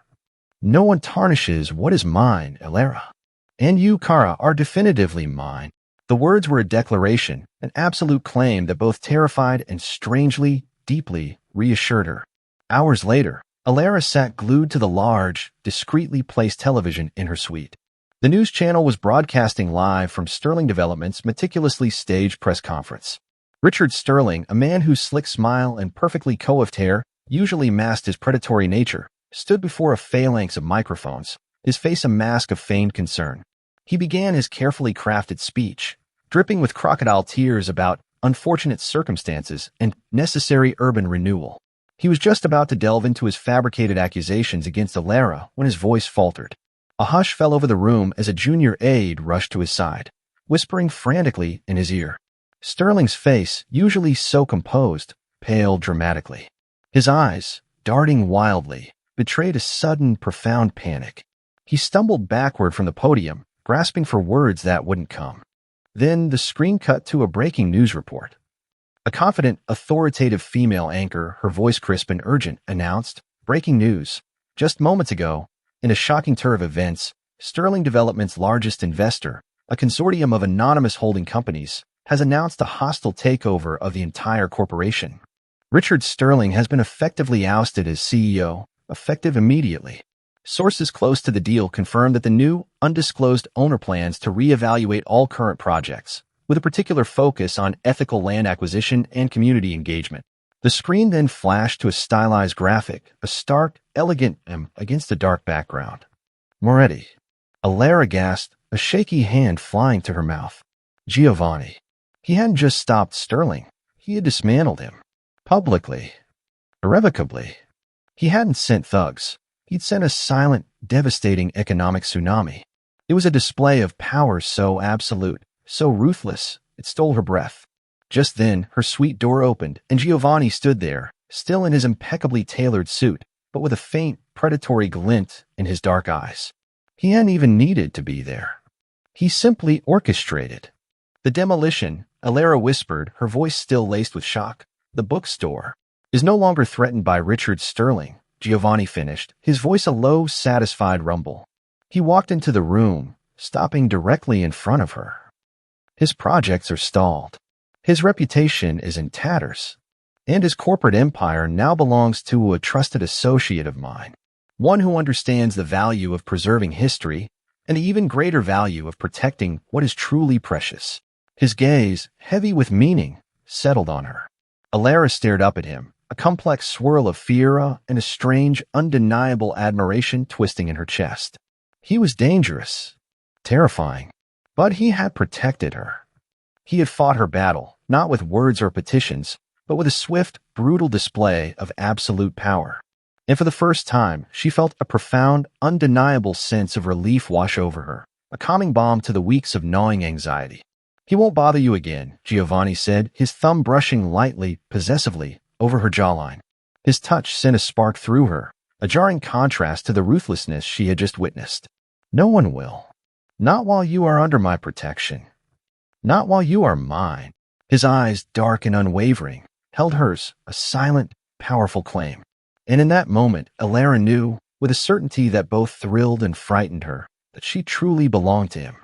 No one tarnishes what is mine, Alara. And you, Kara, are definitively mine." The words were a declaration, an absolute claim that both terrified and strangely, deeply reassured her. Hours later, Alara sat glued to the large, discreetly placed television in her suite. The news channel was broadcasting live from Sterling Developments' meticulously staged press conference. Richard Sterling, a man whose slick smile and perfectly coiffed hair usually masked his predatory nature, stood before a phalanx of microphones, his face a mask of feigned concern. He began his carefully crafted speech, dripping with crocodile tears about unfortunate circumstances and necessary urban renewal. He was just about to delve into his fabricated accusations against Alara when his voice faltered. A hush fell over the room as a junior aide rushed to his side, whispering frantically in his ear. Sterling's face, usually so composed, paled dramatically. His eyes, darting wildly, betrayed a sudden, profound panic. He stumbled backward from the podium, grasping for words that wouldn't come. Then the screen cut to a breaking news report. A confident, authoritative female anchor, her voice crisp and urgent, announced, "Breaking news. Just moments ago, in a shocking turn of events, Sterling Development's largest investor, a consortium of anonymous holding companies, has announced a hostile takeover of the entire corporation. Richard Sterling has been effectively ousted as CEO, effective immediately. Sources close to the deal confirmed that the new, undisclosed owner plans to reevaluate all current projects, with a particular focus on ethical land acquisition and community engagement." The screen then flashed to a stylized graphic, a stark, elegant M against a dark background. Moretti. Alara gasped, a shaky hand flying to her mouth. Giovanni. He hadn't just stopped Sterling. He had dismantled him. Publicly. Irrevocably. He hadn't sent thugs. He'd sent a silent, devastating economic tsunami. It was a display of power so absolute, so ruthless, it stole her breath. Just then, her suite door opened, and Giovanni stood there, still in his impeccably tailored suit, but with a faint, predatory glint in his dark eyes. He hadn't even needed to be there. He simply orchestrated. "The demolition," Alara whispered, her voice still laced with shock. "The bookstore is no longer threatened by Richard Sterling," Giovanni finished, his voice a low, satisfied rumble. He walked into the room, stopping directly in front of her. "His projects are stalled. His reputation is in tatters, and his corporate empire now belongs to a trusted associate of mine, one who understands the value of preserving history and the even greater value of protecting what is truly precious." His gaze, heavy with meaning, settled on her. Alara stared up at him, a complex swirl of fear and a strange, undeniable admiration twisting in her chest. He was dangerous, terrifying, but he had protected her. He had fought her battle, not with words or petitions, but with a swift, brutal display of absolute power. And for the first time, she felt a profound, undeniable sense of relief wash over her, a calming balm to the weeks of gnawing anxiety. "He won't bother you again," Giovanni said, his thumb brushing lightly, possessively, over her jawline. His touch sent a spark through her, a jarring contrast to the ruthlessness she had just witnessed. "No one will. Not while you are under my protection. Not while you are mine." His eyes, dark and unwavering, held hers, a silent, powerful claim. And in that moment, Alara knew, with a certainty that both thrilled and frightened her, that she truly belonged to him.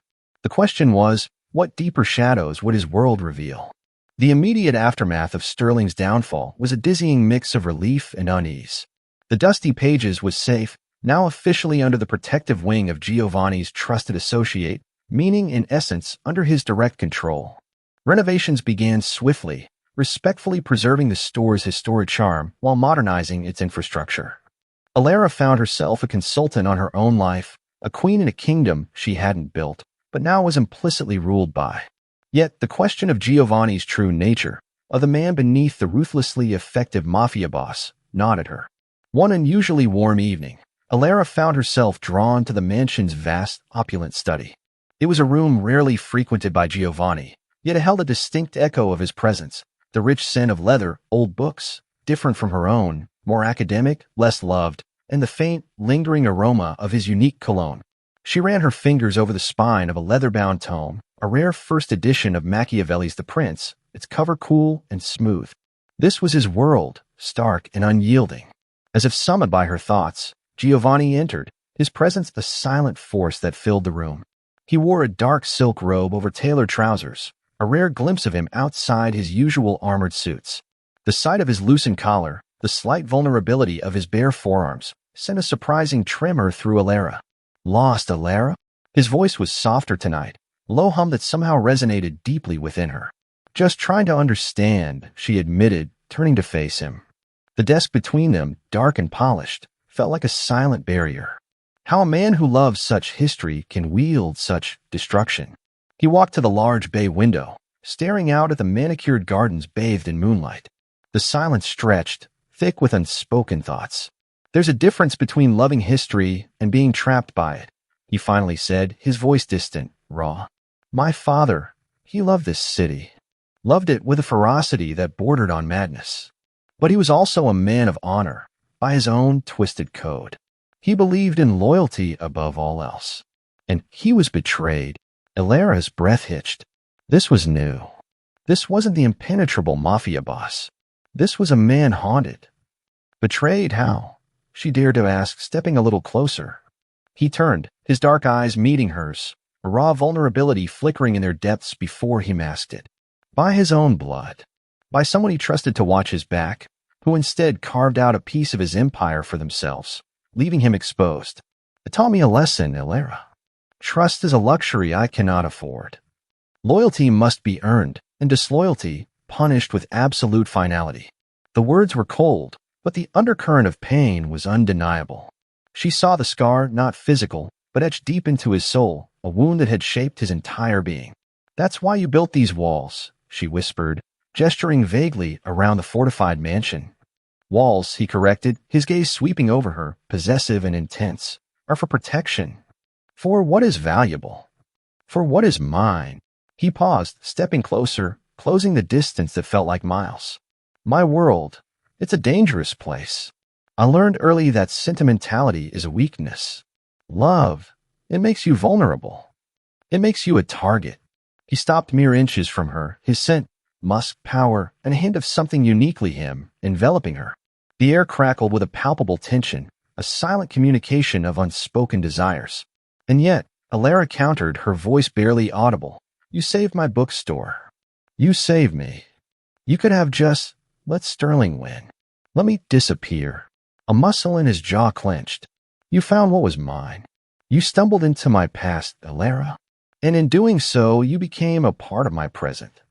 The question was, what deeper shadows would his world reveal? The immediate aftermath of Sterling's downfall was a dizzying mix of relief and unease. The Dusty Pages was safe, now officially under the protective wing of Giovanni's trusted associate, meaning in essence under his direct control. Renovations began swiftly, respectfully preserving the store's historic charm while modernizing its infrastructure. Alara found herself a consultant on her own life, a queen in a kingdom she hadn't built, but now was implicitly ruled by. Yet the question of Giovanni's true nature, of the man beneath the ruthlessly effective Mafia boss, gnawed at her. One unusually warm evening, Alara found herself drawn to the mansion's vast, opulent study. It was a room rarely frequented by Giovanni, yet it held a distinct echo of his presence, the rich scent of leather, old books, different from her own, more academic, less loved, and the faint, lingering aroma of his unique cologne. She ran her fingers over the spine of a leather-bound tome, a rare first edition of Machiavelli's The Prince, its cover cool and smooth. This was his world, stark and unyielding. As if summoned by her thoughts, Giovanni entered, his presence a silent force that filled the room. He wore a dark silk robe over tailored trousers, a rare glimpse of him outside his usual armored suits. The sight of his loosened collar, the slight vulnerability of his bare forearms, sent a surprising tremor through Alara. "Lost, Alara?" His voice was softer tonight, a low hum that somehow resonated deeply within her. "Just trying to understand," she admitted, turning to face him. The desk between them, dark and polished, felt like a silent barrier. How a man who loves such history can wield such destruction. He walked to the large bay window, staring out at the manicured gardens bathed in moonlight. The silence stretched, thick with unspoken thoughts. There's a difference between loving history and being trapped by it, he finally said, his voice distant, raw. My father, he loved this city. Loved it with a ferocity that bordered on madness. But he was also a man of honor, by his own twisted code. He believed in loyalty above all else. And he was betrayed. Illyra's breath hitched. This was new. This wasn't the impenetrable Mafia boss. This was a man haunted. Betrayed how? She dared to ask, stepping a little closer. He turned, his dark eyes meeting hers, a raw vulnerability flickering in their depths before he masked it. By his own blood. By someone he trusted to watch his back, who instead carved out a piece of his empire for themselves, leaving him exposed. It taught me a lesson, Illyra. Trust is a luxury I cannot afford. Loyalty must be earned, and disloyalty punished with absolute finality. The words were cold, but the undercurrent of pain was undeniable. She saw the scar, not physical, but etched deep into his soul, a wound that had shaped his entire being. That's why you built these walls, she whispered, gesturing vaguely around the fortified mansion. Walls, he corrected, his gaze sweeping over her, possessive and intense, are for protection. For what is valuable. For what is mine. He paused, stepping closer, closing the distance that felt like miles. My world, it's a dangerous place. I learned early that sentimentality is a weakness. Love, it makes you vulnerable. It makes you a target. He stopped mere inches from her, his scent, musk, power, and a hint of something uniquely him, enveloping her. The air crackled with a palpable tension, a silent communication of unspoken desires. And yet, Illyra countered, her voice barely audible. You saved my bookstore. You saved me. You could have just let Sterling win. Let me disappear. A muscle in his jaw clenched. You found what was mine. You stumbled into my past, Illyra. And in doing so, you became a part of my present.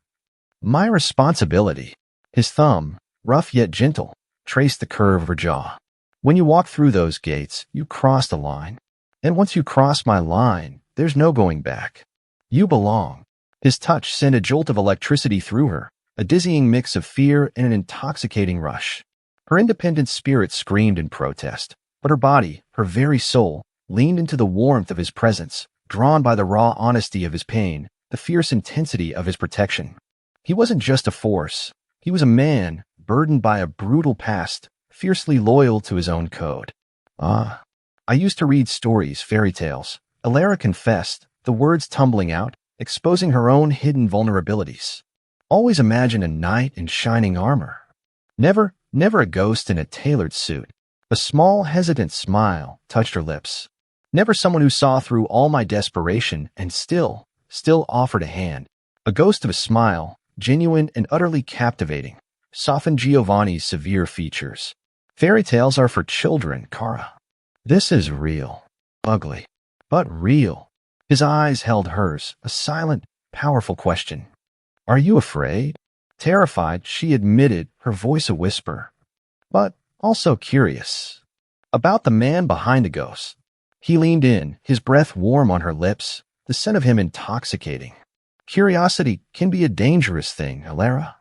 My responsibility. His thumb, rough yet gentle, traced the curve of her jaw. When you walked through those gates, you crossed a line. And once you cross my line, there's no going back. You belong. His touch sent a jolt of electricity through her, a dizzying mix of fear and an intoxicating rush. Her independent spirit screamed in protest, but her body, her very soul, leaned into the warmth of his presence, drawn by the raw honesty of his pain, the fierce intensity of his protection. He wasn't just a force. He was a man, burdened by a brutal past, fiercely loyal to his own code. I used to read stories, fairy tales. Illyra confessed, the words tumbling out, exposing her own hidden vulnerabilities. Always imagine a knight in shining armor. Never a ghost in a tailored suit. A small, hesitant smile touched her lips. Never someone who saw through all my desperation and still offered a hand. A ghost of a smile, genuine and utterly captivating, softened Giovanni's severe features. Fairy tales are for children, Kara. This is real. Ugly, but real. His eyes held hers, a silent, powerful question. Are you afraid? Terrified, she admitted, her voice a whisper. But also curious. About the man behind the ghost. He leaned in, his breath warm on her lips, the scent of him intoxicating. Curiosity can be a dangerous thing, Illyra.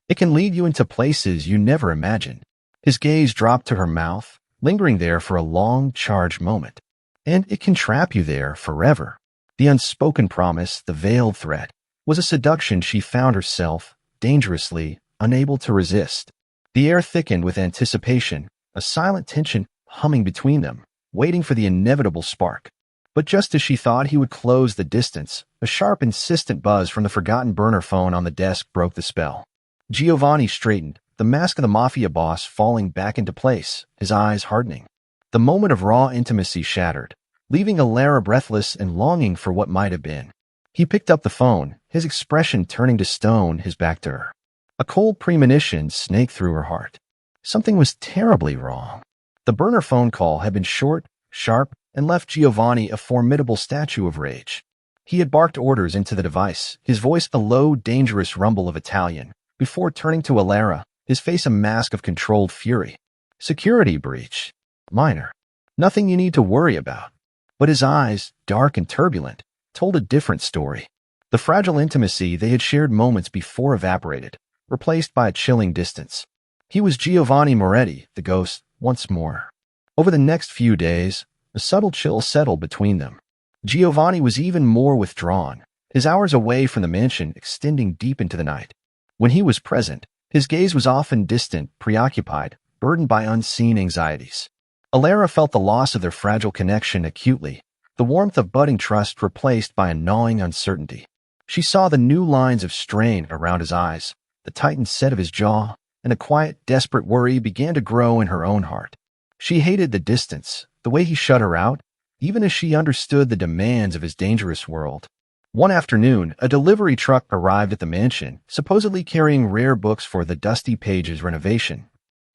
It can lead you into places you never imagined. His gaze dropped to her mouth, lingering there for a long, charged moment. And it can trap you there forever. The unspoken promise, the veiled threat, was a seduction she found herself, dangerously, unable to resist. The air thickened with anticipation, a silent tension humming between them, waiting for the inevitable spark. But just as she thought he would close the distance, a sharp, insistent buzz from the forgotten burner phone on the desk broke the spell. Giovanni straightened, the mask of the Mafia boss falling back into place, his eyes hardening. The moment of raw intimacy shattered, leaving Illyra breathless and longing for what might have been. He picked up the phone, his expression turning to stone, his back to her. A cold premonition snaked through her heart. Something was terribly wrong. The burner phone call had been short, sharp, and left Giovanni a formidable statue of rage. He had barked orders into the device, his voice a low, dangerous rumble of Italian, before turning to Illyra, his face a mask of controlled fury. Security breach. Minor. Nothing you need to worry about. But his eyes, dark and turbulent, told a different story. The fragile intimacy they had shared moments before evaporated, replaced by a chilling distance. He was Giovanni Moretti, the ghost, once more. Over the next few days, a subtle chill settled between them. Giovanni was even more withdrawn, his hours away from the mansion extending deep into the night. When he was present, his gaze was often distant, preoccupied, burdened by unseen anxieties. Alara felt the loss of their fragile connection acutely, the warmth of budding trust replaced by a gnawing uncertainty. She saw the new lines of strain around his eyes, the tightened set of his jaw, and a quiet, desperate worry began to grow in her own heart. She hated the distance, the way he shut her out, even as she understood the demands of his dangerous world. One afternoon, a delivery truck arrived at the mansion, supposedly carrying rare books for the Dusty Pages renovation.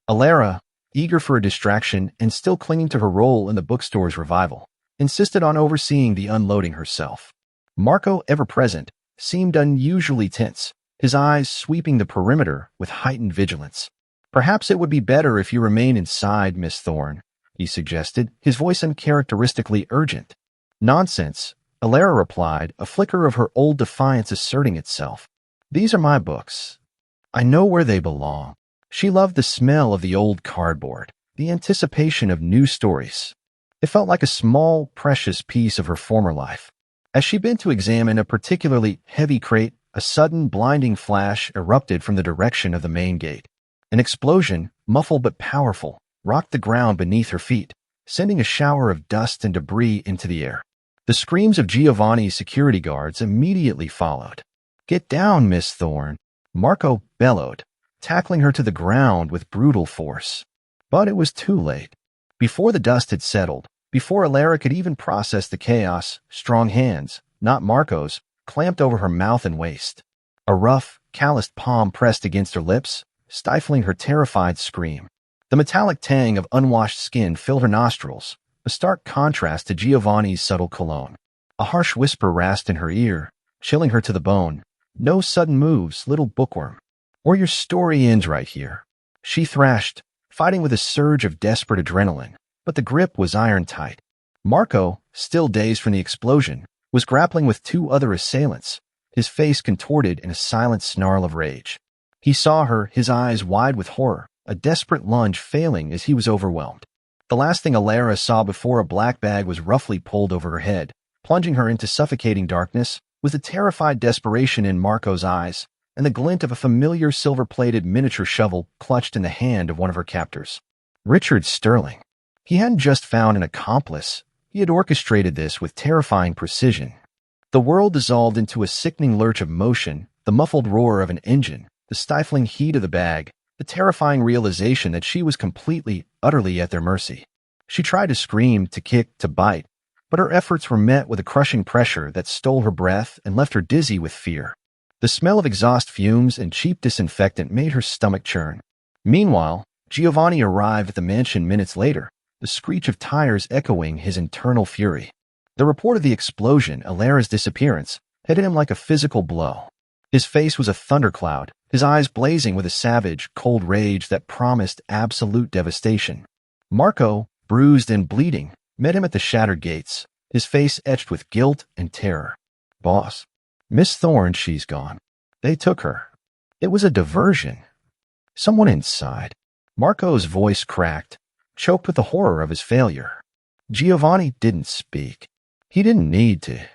Alara, eager for a distraction and still clinging to her role in the bookstore's revival, insisted on overseeing the unloading herself. Marco, ever present, seemed unusually tense, his eyes sweeping the perimeter with heightened vigilance. "Perhaps it would be better if you remain inside, Miss Thorne," he suggested, his voice uncharacteristically urgent. "Nonsense," Alara replied, a flicker of her old defiance asserting itself. "These are my books. I know where they belong." She loved the smell of the old cardboard, the anticipation of new stories. It felt like a small, precious piece of her former life. As she bent to examine a particularly heavy crate, a sudden, blinding flash erupted from the direction of the main gate. An explosion, muffled but powerful, rocked the ground beneath her feet, sending a shower of dust and debris into the air. The screams of Giovanni's security guards immediately followed. "Get down, Miss Thorne," Marco bellowed, tackling her to the ground with brutal force. But it was too late. Before the dust had settled, before Alara could even process the chaos, strong hands, not Marco's, clamped over her mouth and waist. A rough, calloused palm pressed against her lips, stifling her terrified scream. The metallic tang of unwashed skin filled her nostrils, a stark contrast to Giovanni's subtle cologne. A harsh whisper rasped in her ear, chilling her to the bone. "No sudden moves, little bookworm, or your story ends right here." She thrashed, fighting with a surge of desperate adrenaline, but the grip was iron tight. Marco, still dazed from the explosion, was grappling with two other assailants, his face contorted in a silent snarl of rage. He saw her, his eyes wide with horror, a desperate lunge failing as he was overwhelmed. The last thing Alara saw before a black bag was roughly pulled over her head, plunging her into suffocating darkness, was the terrified desperation in Marco's eyes and the glint of a familiar silver-plated miniature shovel clutched in the hand of one of her captors. Richard Sterling. He hadn't just found an accomplice, he had orchestrated this with terrifying precision. The world dissolved into a sickening lurch of motion, the muffled roar of an engine, the stifling heat of the bag, the terrifying realization that she was completely, utterly at their mercy. She tried to scream, to kick, to bite, but her efforts were met with a crushing pressure that stole her breath and left her dizzy with fear. The smell of exhaust fumes and cheap disinfectant made her stomach churn. Meanwhile, Giovanni arrived at the mansion minutes later, the screech of tires echoing his internal fury. The report of the explosion, Alara's disappearance, had hit him like a physical blow. His face was a thundercloud, his eyes blazing with a savage, cold rage that promised absolute devastation. Marco, bruised and bleeding, met him at the shattered gates, his face etched with guilt and terror. "Boss, Miss Thorne, she's gone. They took her. It was a diversion." Someone inside. Marco's voice cracked, choked with the horror of his failure. Giovanni didn't speak. He didn't need to.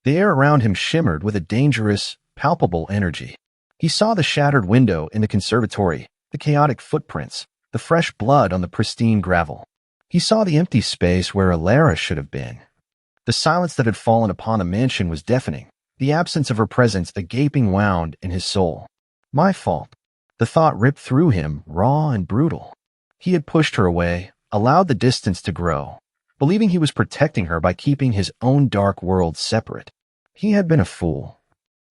The air around him shimmered with a dangerous, palpable energy. He saw the shattered window in the conservatory, the chaotic footprints, the fresh blood on the pristine gravel. He saw the empty space where Alara should have been. The silence that had fallen upon the mansion was deafening, the absence of her presence a gaping wound in his soul. My fault. The thought ripped through him, raw and brutal. He had pushed her away, allowed the distance to grow, believing he was protecting her by keeping his own dark world separate. He had been a fool.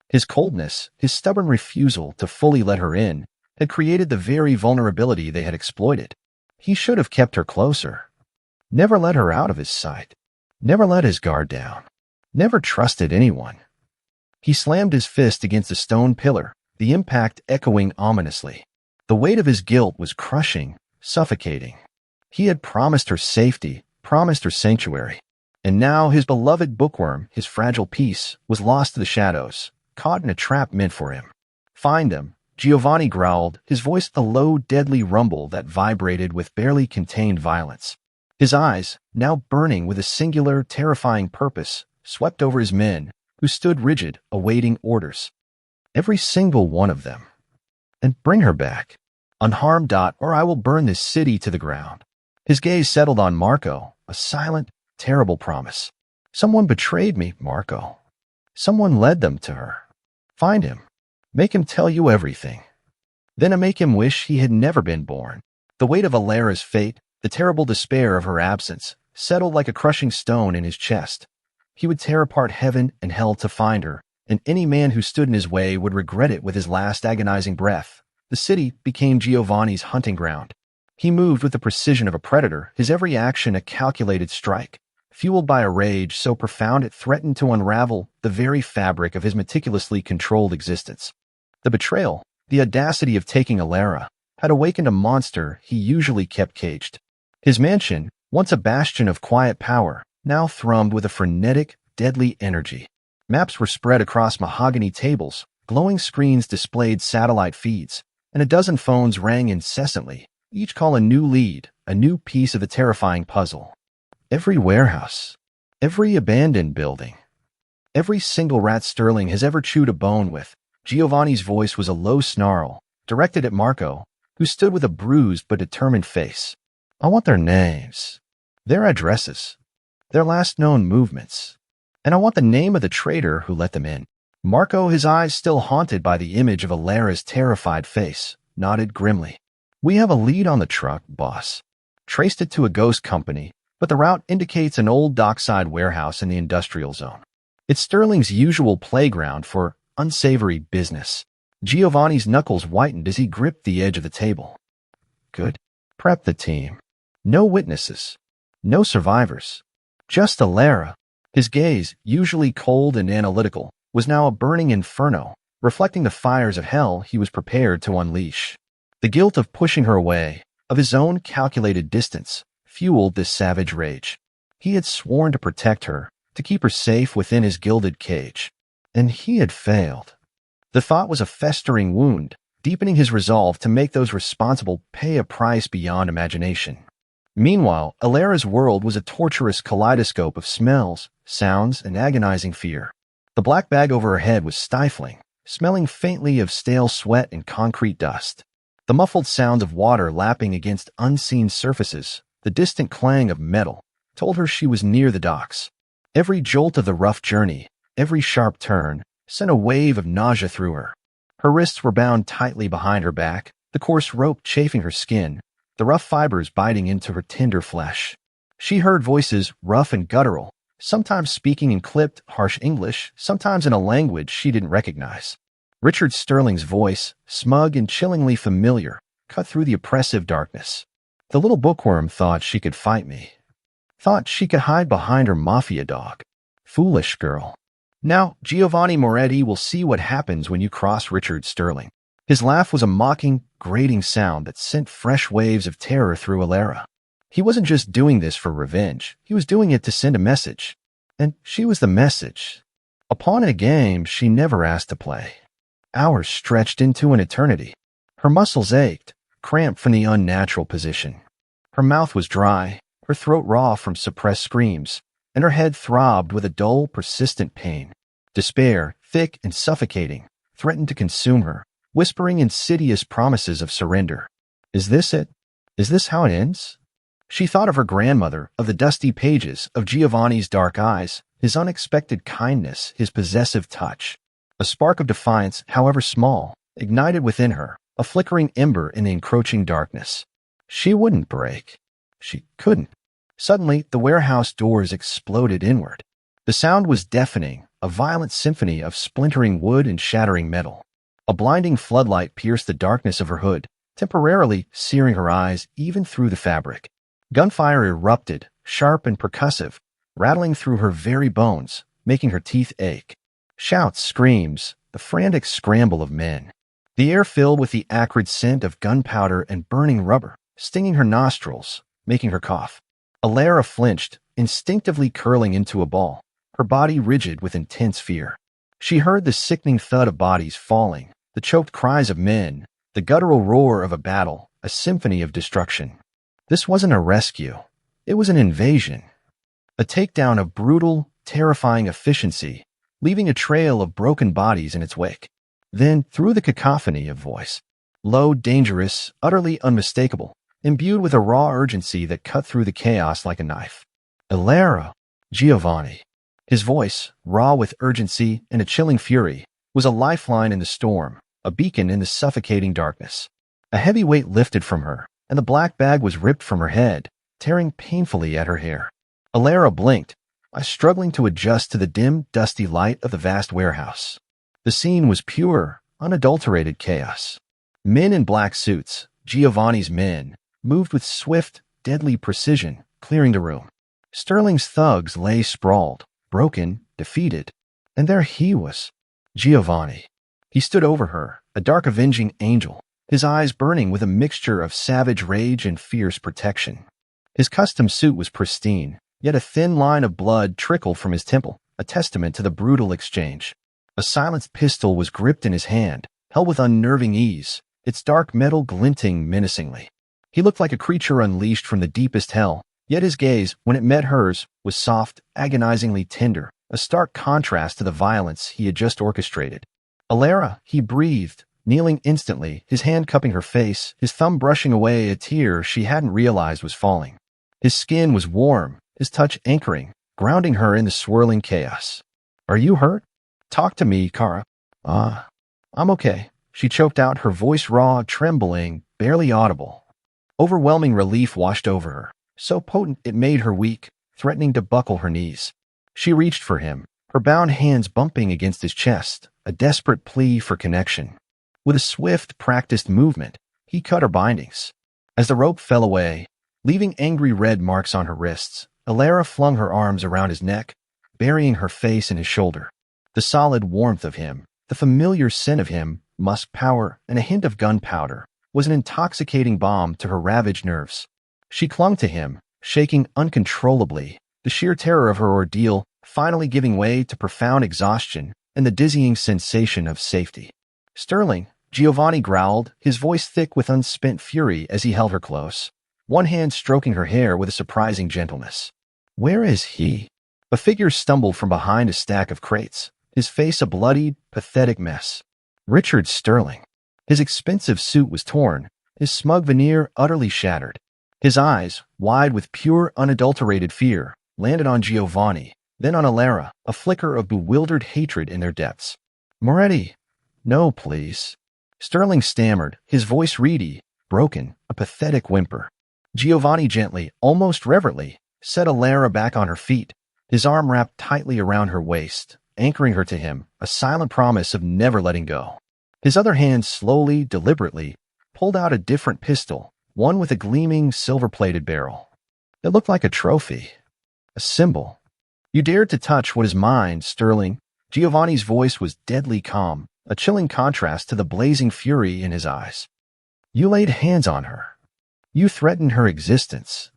His coldness, his stubborn refusal to fully let her in, had created the very vulnerability they had exploited. He should have kept her closer. Never let her out of his sight. Never let his guard down. Never trusted anyone. He slammed his fist against a stone pillar, the impact echoing ominously. The weight of his guilt was crushing, suffocating. He had promised her safety, promised her sanctuary. And now his beloved bookworm, his fragile peace, was lost to the shadows, caught in a trap meant for him. Find them, Giovanni growled, his voice a low, deadly rumble that vibrated with barely contained violence. His eyes, now burning with a singular, terrifying purpose, swept over his men, who stood rigid, awaiting orders. Every single one of them. And bring her back, unharmed, or I will burn this city to the ground. His gaze settled on Marco, a silent, terrible promise. Someone betrayed me, Marco. Someone led them to her. Find him. Make him tell you everything. Then make him wish he had never been born. The weight of Alara's fate, the terrible despair of her absence, settled like a crushing stone in his chest. He would tear apart heaven and hell to find her, and any man who stood in his way would regret it with his last agonizing breath. The city became Giovanni's hunting ground. He moved with the precision of a predator, his every action a calculated strike, fueled by a rage so profound it threatened to unravel the very fabric of his meticulously controlled existence. The betrayal, the audacity of taking Alara, had awakened a monster he usually kept caged. His mansion, once a bastion of quiet power, now thrummed with a frenetic, deadly energy. Maps were spread across mahogany tables, glowing screens displayed satellite feeds, and a dozen phones rang incessantly, each call a new lead, a new piece of the terrifying puzzle. Every warehouse, every abandoned building, every single rat Sterling has ever chewed a bone with. Giovanni's voice was a low snarl, directed at Marco, who stood with a bruised but determined face. I want their names, their addresses, their last known movements, and I want the name of the traitor who let them in. Marco, his eyes still haunted by the image of Alara's terrified face, nodded grimly. We have a lead on the truck, boss. Traced it to a ghost company, but the route indicates an old dockside warehouse in the industrial zone. It's Sterling's usual playground for unsavory business. Giovanni's knuckles whitened as he gripped the edge of the table. Good. Prep the team. No witnesses. No survivors. Just Alara. His gaze, usually cold and analytical, was now a burning inferno, reflecting the fires of hell he was prepared to unleash. The guilt of pushing her away, of his own calculated distance, fueled this savage rage. He had sworn to protect her, to keep her safe within his gilded cage. And he had failed. The thought was a festering wound, deepening his resolve to make those responsible pay a price beyond imagination. Meanwhile, Alara's world was a torturous kaleidoscope of smells, sounds, and agonizing fear. The black bag over her head was stifling, smelling faintly of stale sweat and concrete dust. The muffled sound of water lapping against unseen surfaces, the distant clang of metal, told her she was near the docks. Every jolt of the rough journey, every sharp turn, sent a wave of nausea through her. Her wrists were bound tightly behind her back, the coarse rope chafing her skin, the rough fibers biting into her tender flesh. She heard voices, rough and guttural, sometimes speaking in clipped, harsh English, sometimes in a language she didn't recognize. Richard Sterling's voice, smug and chillingly familiar, cut through the oppressive darkness. The little bookworm thought she could fight me. Thought she could hide behind her Mafia dog. Foolish girl. Now, Giovanni Moretti will see what happens when you cross Richard Sterling. His laugh was a mocking, grating sound that sent fresh waves of terror through Alara. He wasn't just doing this for revenge. He was doing it to send a message. And she was the message. A pawn in a game she never asked to play. Hours stretched into an eternity. Her muscles ached, cramped from the unnatural position. Her mouth was dry, her throat raw from suppressed screams, and her head throbbed with a dull, persistent pain. Despair, thick and suffocating, threatened to consume her, whispering insidious promises of surrender. Is this it? Is this how it ends? She thought of her grandmother, of the dusty pages, of Giovanni's dark eyes, his unexpected kindness, his possessive touch. A spark of defiance, however small, ignited within her, a flickering ember in the encroaching darkness. She wouldn't break. She couldn't. Suddenly, the warehouse doors exploded inward. The sound was deafening, a violent symphony of splintering wood and shattering metal. A blinding floodlight pierced the darkness of her hood, temporarily searing her eyes even through the fabric. Gunfire erupted, sharp and percussive, rattling through her very bones, making her teeth ache. Shouts, screams, the frantic scramble of men. The air filled with the acrid scent of gunpowder and burning rubber, stinging her nostrils, making her cough. Alara flinched, instinctively curling into a ball, her body rigid with intense fear. She heard the sickening thud of bodies falling, the choked cries of men, the guttural roar of a battle, a symphony of destruction. This wasn't a rescue. It was an invasion. A takedown of brutal, terrifying efficiency, leaving a trail of broken bodies in its wake. Then, through the cacophony of voice, low, dangerous, utterly unmistakable, imbued with a raw urgency that cut through the chaos like a knife. Alara, Giovanni. His voice, raw with urgency and a chilling fury, was a lifeline in the storm, a beacon in the suffocating darkness. A heavy weight lifted from her, and the black bag was ripped from her head, tearing painfully at her hair. Alara blinked, struggling to adjust to the dim, dusty light of the vast warehouse. The scene was pure, unadulterated chaos. Men in black suits, Giovanni's men, moved with swift, deadly precision, clearing the room. Sterling's thugs lay sprawled, broken, defeated. And there he was, Giovanni. He stood over her, a dark avenging angel, his eyes burning with a mixture of savage rage and fierce protection. His custom suit was pristine, yet a thin line of blood trickled from his temple, a testament to the brutal exchange. A silenced pistol was gripped in his hand, held with unnerving ease, its dark metal glinting menacingly. He looked like a creature unleashed from the deepest hell, yet his gaze, when it met hers, was soft, agonizingly tender, a stark contrast to the violence he had just orchestrated. Alara, he breathed, kneeling instantly, his hand cupping her face, his thumb brushing away a tear she hadn't realized was falling. His skin was warm, his touch anchoring, grounding her in the swirling chaos. "Are you hurt? Talk to me, Kara." I'm okay," she choked out, her voice raw, trembling, barely audible. Overwhelming relief washed over her, so potent it made her weak, threatening to buckle her knees. She reached for him, her bound hands bumping against his chest, a desperate plea for connection. With a swift, practiced movement, he cut her bindings. As the rope fell away, leaving angry red marks on her wrists, Alara flung her arms around his neck, burying her face in his shoulder. The solid warmth of him, the familiar scent of him, musk power, and a hint of gunpowder, was an intoxicating balm to her ravaged nerves. She clung to him, shaking uncontrollably, the sheer terror of her ordeal finally giving way to profound exhaustion and the dizzying sensation of safety. "Sterling," Giovanni growled, his voice thick with unspent fury as he held her close, one hand stroking her hair with a surprising gentleness. "Where is he?" A figure stumbled from behind a stack of crates, his face a bloodied, pathetic mess. Richard Sterling. His expensive suit was torn, his smug veneer utterly shattered. His eyes, wide with pure, unadulterated fear, landed on Giovanni, then on Alara, a flicker of bewildered hatred in their depths. "Moretti, no, please." Sterling stammered, his voice reedy, broken, a pathetic whimper. Giovanni gently, almost reverently, set Alara back on her feet, his arm wrapped tightly around her waist, anchoring her to him, a silent promise of never letting go. His other hand slowly, deliberately, pulled out a different pistol, one with a gleaming, silver-plated barrel. It looked like a trophy, a symbol. "You dared to touch what is mine, Sterling." Giovanni's voice was deadly calm, a chilling contrast to the blazing fury in his eyes. "You laid hands on her. You threatened her existence.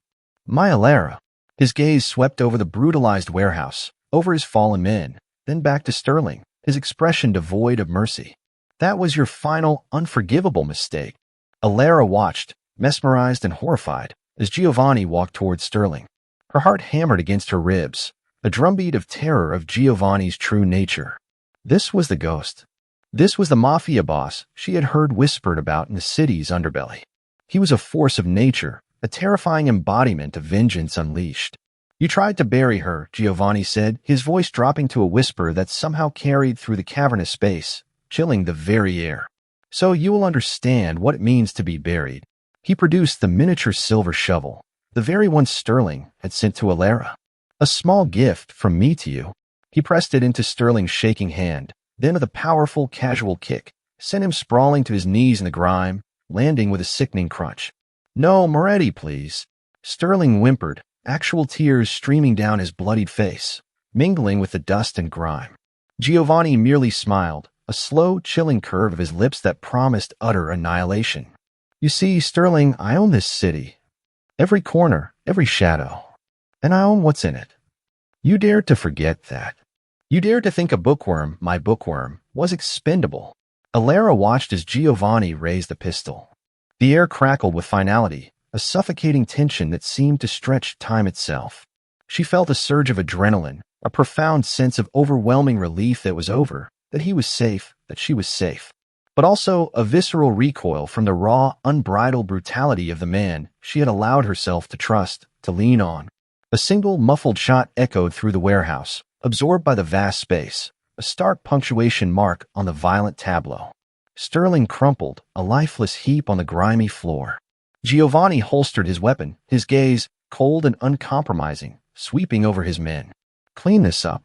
My Alara." His gaze swept over the brutalized warehouse, over his fallen men, then back to Sterling, his expression devoid of mercy. "That was your final, unforgivable mistake." Alara watched, mesmerized and horrified, as Giovanni walked toward Sterling. Her heart hammered against her ribs, a drumbeat of terror of Giovanni's true nature. This was the ghost. This was the Mafia boss she had heard whispered about in the city's underbelly. He was a force of nature, a terrifying embodiment of vengeance unleashed. "You tried to bury her," Giovanni said, his voice dropping to a whisper that somehow carried through the cavernous space, chilling the very air. "So you will understand what it means to be buried." He produced the miniature silver shovel, the very one Sterling had sent to Alara. "A small gift from me to you." He pressed it into Sterling's shaking hand, then with a powerful, casual kick, sent him sprawling to his knees in the grime, landing with a sickening crunch. "No, Moretti, please." Sterling whimpered, actual tears streaming down his bloodied face, mingling with the dust and grime. Giovanni merely smiled, a slow, chilling curve of his lips that promised utter annihilation. You see, Sterling, I own this city. Every corner, every shadow. And I own what's in it. You dared to forget that. You dared to think a bookworm, my bookworm, was expendable. Alara watched as Giovanni raised the pistol. The air crackled with finality, a suffocating tension that seemed to stretch time itself. She felt a surge of adrenaline, a profound sense of overwhelming relief that was over, that he was safe, that she was safe. But also a visceral recoil from the raw, unbridled brutality of the man she had allowed herself to trust, to lean on. A single muffled shot echoed through the warehouse, absorbed by the vast space, a stark punctuation mark on the violent tableau. Sterling crumpled, a lifeless heap on the grimy floor. Giovanni holstered his weapon, his gaze, cold and uncompromising, sweeping over his men. Clean this up.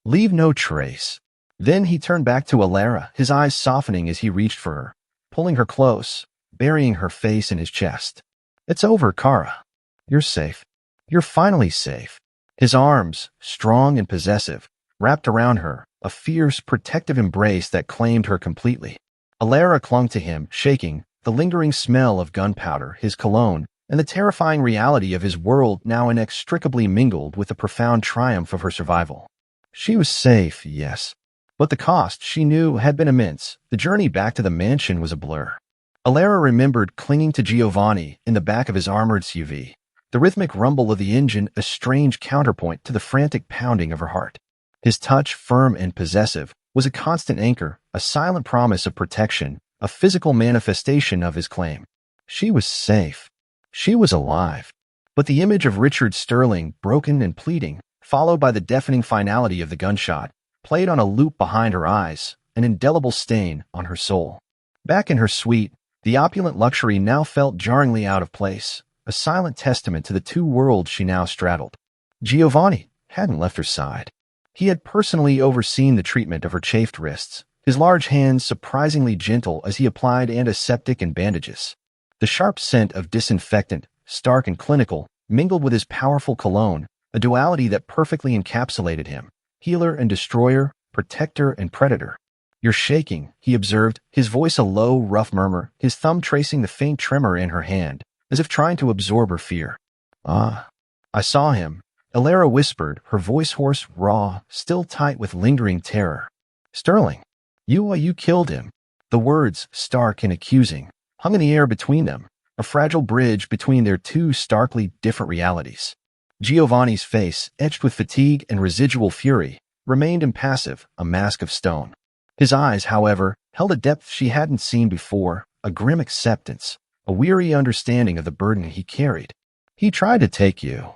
Leave no trace. Then he turned back to Alara, his eyes softening as he reached for her, pulling her close, burying her face in his chest. It's over, Kara. You're safe. You're finally safe. His arms, strong and possessive, wrapped around her, a fierce, protective embrace that claimed her completely. Alara clung to him, shaking, the lingering smell of gunpowder, his cologne, and the terrifying reality of his world now inextricably mingled with the profound triumph of her survival. She was safe, yes. But the cost, she knew, had been immense. The journey back to the mansion was a blur. Alara remembered clinging to Giovanni in the back of his armored SUV, the rhythmic rumble of the engine a strange counterpoint to the frantic pounding of her heart. His touch, firm and possessive, was a constant anchor, a silent promise of protection, a physical manifestation of his claim. She was safe. She was alive. But the image of Richard Sterling, broken and pleading, followed by the deafening finality of the gunshot, played on a loop behind her eyes, an indelible stain on her soul. Back in her suite, the opulent luxury now felt jarringly out of place, a silent testament to the two worlds she now straddled. Giovanni hadn't left her side. He had personally overseen the treatment of her chafed wrists, his large hands surprisingly gentle as he applied antiseptic and bandages. The sharp scent of disinfectant, stark and clinical, mingled with his powerful cologne, a duality that perfectly encapsulated him, healer and destroyer, protector and predator. You're shaking, he observed, his voice a low, rough murmur, his thumb tracing the faint tremor in her hand, as if trying to absorb her fear. Ah, I saw him, Alara whispered, her voice hoarse, raw, still tight with lingering terror. Sterling, you killed him. The words, stark and accusing, hung in the air between them, a fragile bridge between their two starkly different realities. Giovanni's face, etched with fatigue and residual fury, remained impassive, a mask of stone. His eyes, however, held a depth she hadn't seen before, a grim acceptance, a weary understanding of the burden he carried. He tried to take you.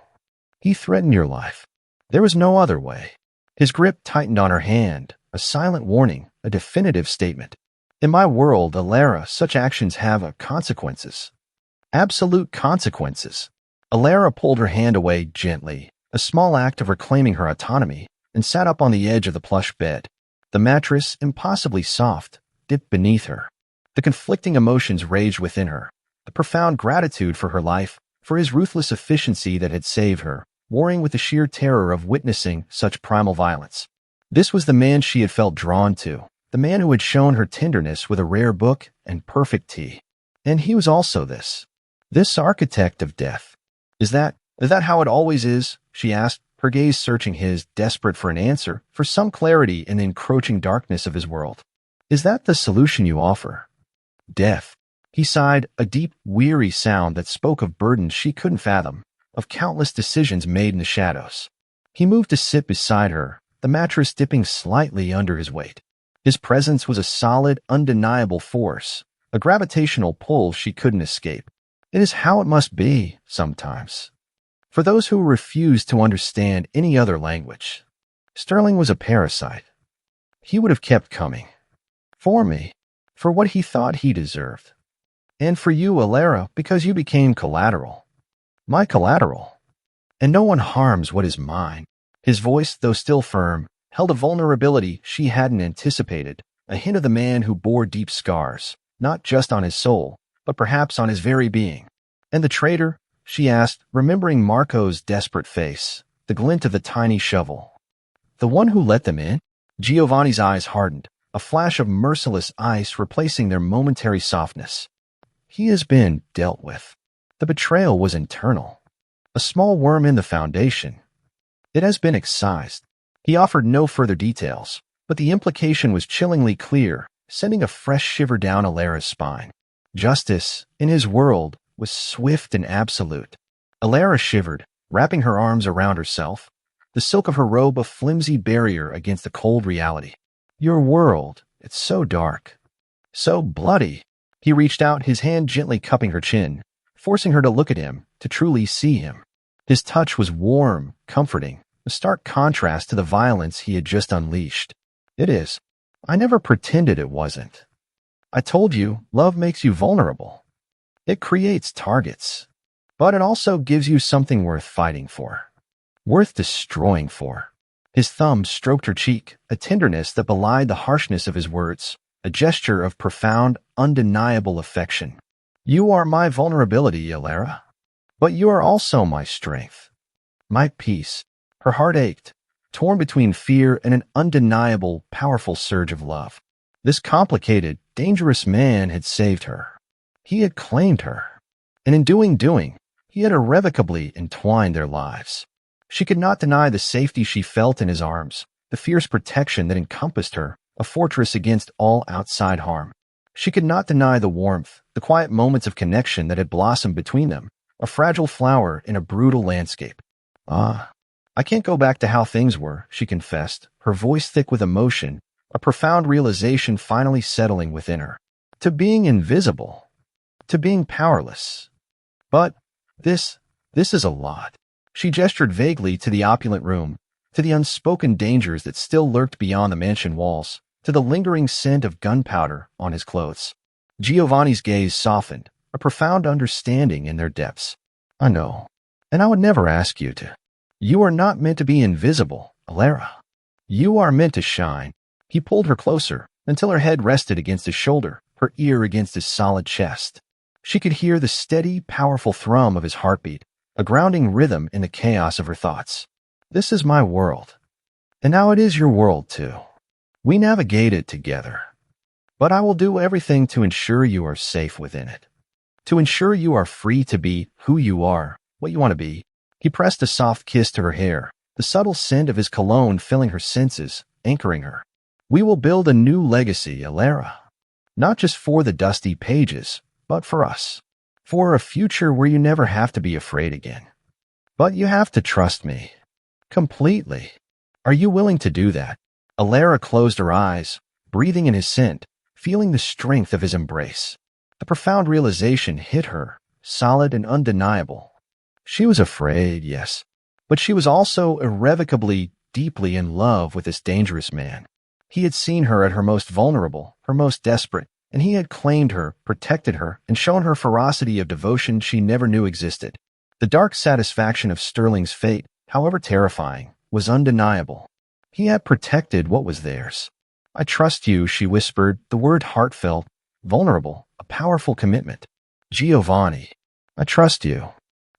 He threatened your life. There was no other way. His grip tightened on her hand, a silent warning, a definitive statement. In my world, Alara, such actions have consequences. Absolute consequences. Alara pulled her hand away gently, a small act of reclaiming her autonomy, and sat up on the edge of the plush bed. The mattress, impossibly soft, dipped beneath her. The conflicting emotions raged within her. The profound gratitude for her life, for his ruthless efficiency that had saved her, warring with the sheer terror of witnessing such primal violence. This was the man she had felt drawn to, the man who had shown her tenderness with a rare book and perfect tea. And he was also this architect of death. Is that how it always is? She asked, her gaze searching his, desperate for an answer, for some clarity in the encroaching darkness of his world. Is that the solution you offer? Death. He sighed, a deep, weary sound that spoke of burdens she couldn't fathom, of countless decisions made in the shadows. He moved to sit beside her, the mattress dipping slightly under his weight. His presence was a solid, undeniable force, a gravitational pull she couldn't escape. It is how it must be, sometimes. For those who refused to understand any other language, Sterling was a parasite. He would have kept coming. For me, for what he thought he deserved. And for you, Alara, because you became collateral. My collateral. And no one harms what is mine. His voice, though still firm, held a vulnerability she hadn't anticipated, a hint of the man who bore deep scars, not just on his soul, but perhaps on his very being. And the traitor? She asked, remembering Marco's desperate face, the glint of the tiny shovel. The one who let them in? Giovanni's eyes hardened, a flash of merciless ice replacing their momentary softness. He has been dealt with. The betrayal was internal. A small worm in the foundation. It has been excised. He offered no further details, but the implication was chillingly clear, sending a fresh shiver down Alara's spine. Justice, in his world, was swift and absolute. Alara shivered, wrapping her arms around herself, the silk of her robe a flimsy barrier against the cold reality. Your world, it's so dark. So bloody. He reached out, his hand gently cupping her chin, forcing her to look at him, to truly see him. His touch was warm, comforting, a stark contrast to the violence he had just unleashed. It is. I never pretended it wasn't. I told you, love makes you vulnerable. It creates targets, but it also gives you something worth fighting for, worth destroying for. His thumb stroked her cheek, a tenderness that belied the harshness of his words, a gesture of profound, undeniable affection. You are my vulnerability, Alara, but you are also my strength, my peace. Her heart ached, torn between fear and an undeniable, powerful surge of love. This complicated, dangerous man had saved her. He had claimed her, and in doing, he had irrevocably entwined their lives. She could not deny the safety she felt in his arms, the fierce protection that encompassed her, a fortress against all outside harm. She could not deny the warmth, the quiet moments of connection that had blossomed between them, a fragile flower in a brutal landscape. I can't go back to how things were, she confessed, her voice thick with emotion, a profound realization finally settling within her. To being invisible, to being powerless. But this is a lot. She gestured vaguely to the opulent room, to the unspoken dangers that still lurked beyond the mansion walls, to the lingering scent of gunpowder on his clothes. Giovanni's gaze softened, a profound understanding in their depths. I know, and I would never ask you to. You are not meant to be invisible, Alara. You are meant to shine. He pulled her closer, until her head rested against his shoulder, her ear against his solid chest. She could hear the steady, powerful thrum of his heartbeat, a grounding rhythm in the chaos of her thoughts. This is my world, and now it is your world too. We navigate it together. But I will do everything to ensure you are safe within it, to ensure you are free to be who you are, what you want to be. He pressed a soft kiss to her hair, the subtle scent of his cologne filling her senses, anchoring her. We will build a new legacy, Alara. Not just for the dusty pages, but for us. For a future where you never have to be afraid again. But you have to trust me. Completely. Are you willing to do that? Alara closed her eyes, breathing in his scent, feeling the strength of his embrace. The profound realization hit her, solid and undeniable. She was afraid, yes, but she was also irrevocably, deeply in love with this dangerous man. He had seen her at her most vulnerable, her most desperate, and he had claimed her, protected her, and shown her ferocity of devotion she never knew existed. The dark satisfaction of Sterling's fate, however terrifying, was undeniable. He had protected what was theirs. I trust you, she whispered, the word heartfelt, vulnerable, a powerful commitment. Giovanni, I trust you.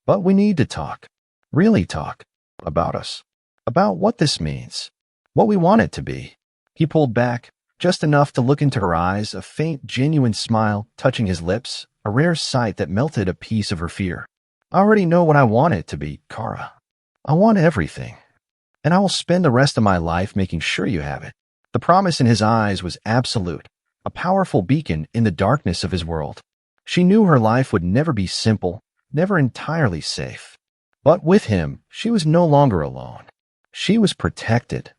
But we need to talk, really talk, about us, about what this means, what we want it to be. He pulled back, just enough to look into her eyes, a faint, genuine smile touching his lips, a rare sight that melted a piece of her fear. I already know what I want it to be, Kara. I want everything, and I will spend the rest of my life making sure you have it. The promise in his eyes was absolute, a powerful beacon in the darkness of his world. She knew her life would never be simple, never entirely safe. But with him, she was no longer alone. She was protected.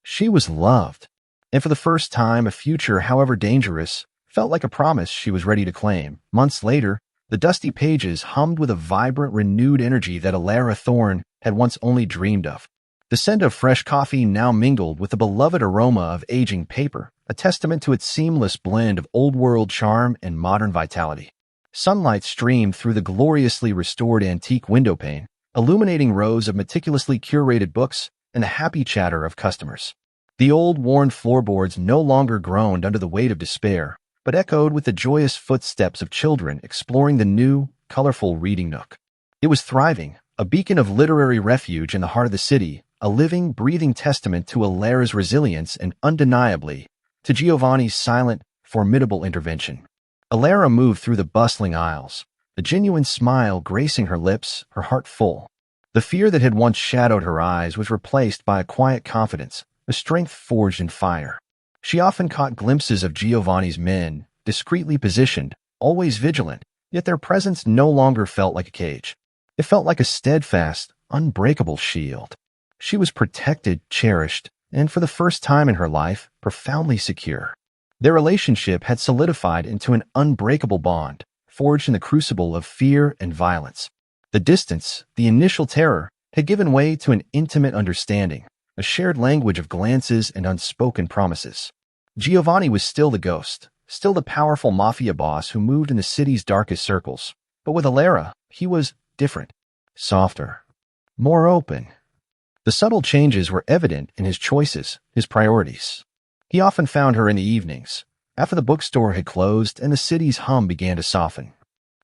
She was loved. And for the first time, a future, however dangerous, felt like a promise she was ready to claim. Months later, the dusty pages hummed with a vibrant, renewed energy that Alara Thorne had once only dreamed of. The scent of fresh coffee now mingled with the beloved aroma of aging paper, a testament to its seamless blend of old-world charm and modern vitality. Sunlight streamed through the gloriously restored antique windowpane, illuminating rows of meticulously curated books and the happy chatter of customers. The old, worn floorboards no longer groaned under the weight of despair, but echoed with the joyous footsteps of children exploring the new, colorful reading nook. It was thriving, a beacon of literary refuge in the heart of the city, a living, breathing testament to Alara's resilience and undeniably to Giovanni's silent, formidable intervention. Alara moved through the bustling aisles, a genuine smile gracing her lips, her heart full. The fear that had once shadowed her eyes was replaced by a quiet confidence, a strength forged in fire. She often caught glimpses of Giovanni's men, discreetly positioned, always vigilant, yet their presence no longer felt like a cage. It felt like a steadfast, unbreakable shield. She was protected, cherished, and for the first time in her life, profoundly secure. Their relationship had solidified into an unbreakable bond, forged in the crucible of fear and violence. The distance, the initial terror, had given way to an intimate understanding, a shared language of glances and unspoken promises. Giovanni was still the ghost, still the powerful mafia boss who moved in the city's darkest circles. But with Alara, he was different, softer, more open. The subtle changes were evident in his choices, his priorities. He often found her in the evenings, after the bookstore had closed and the city's hum began to soften.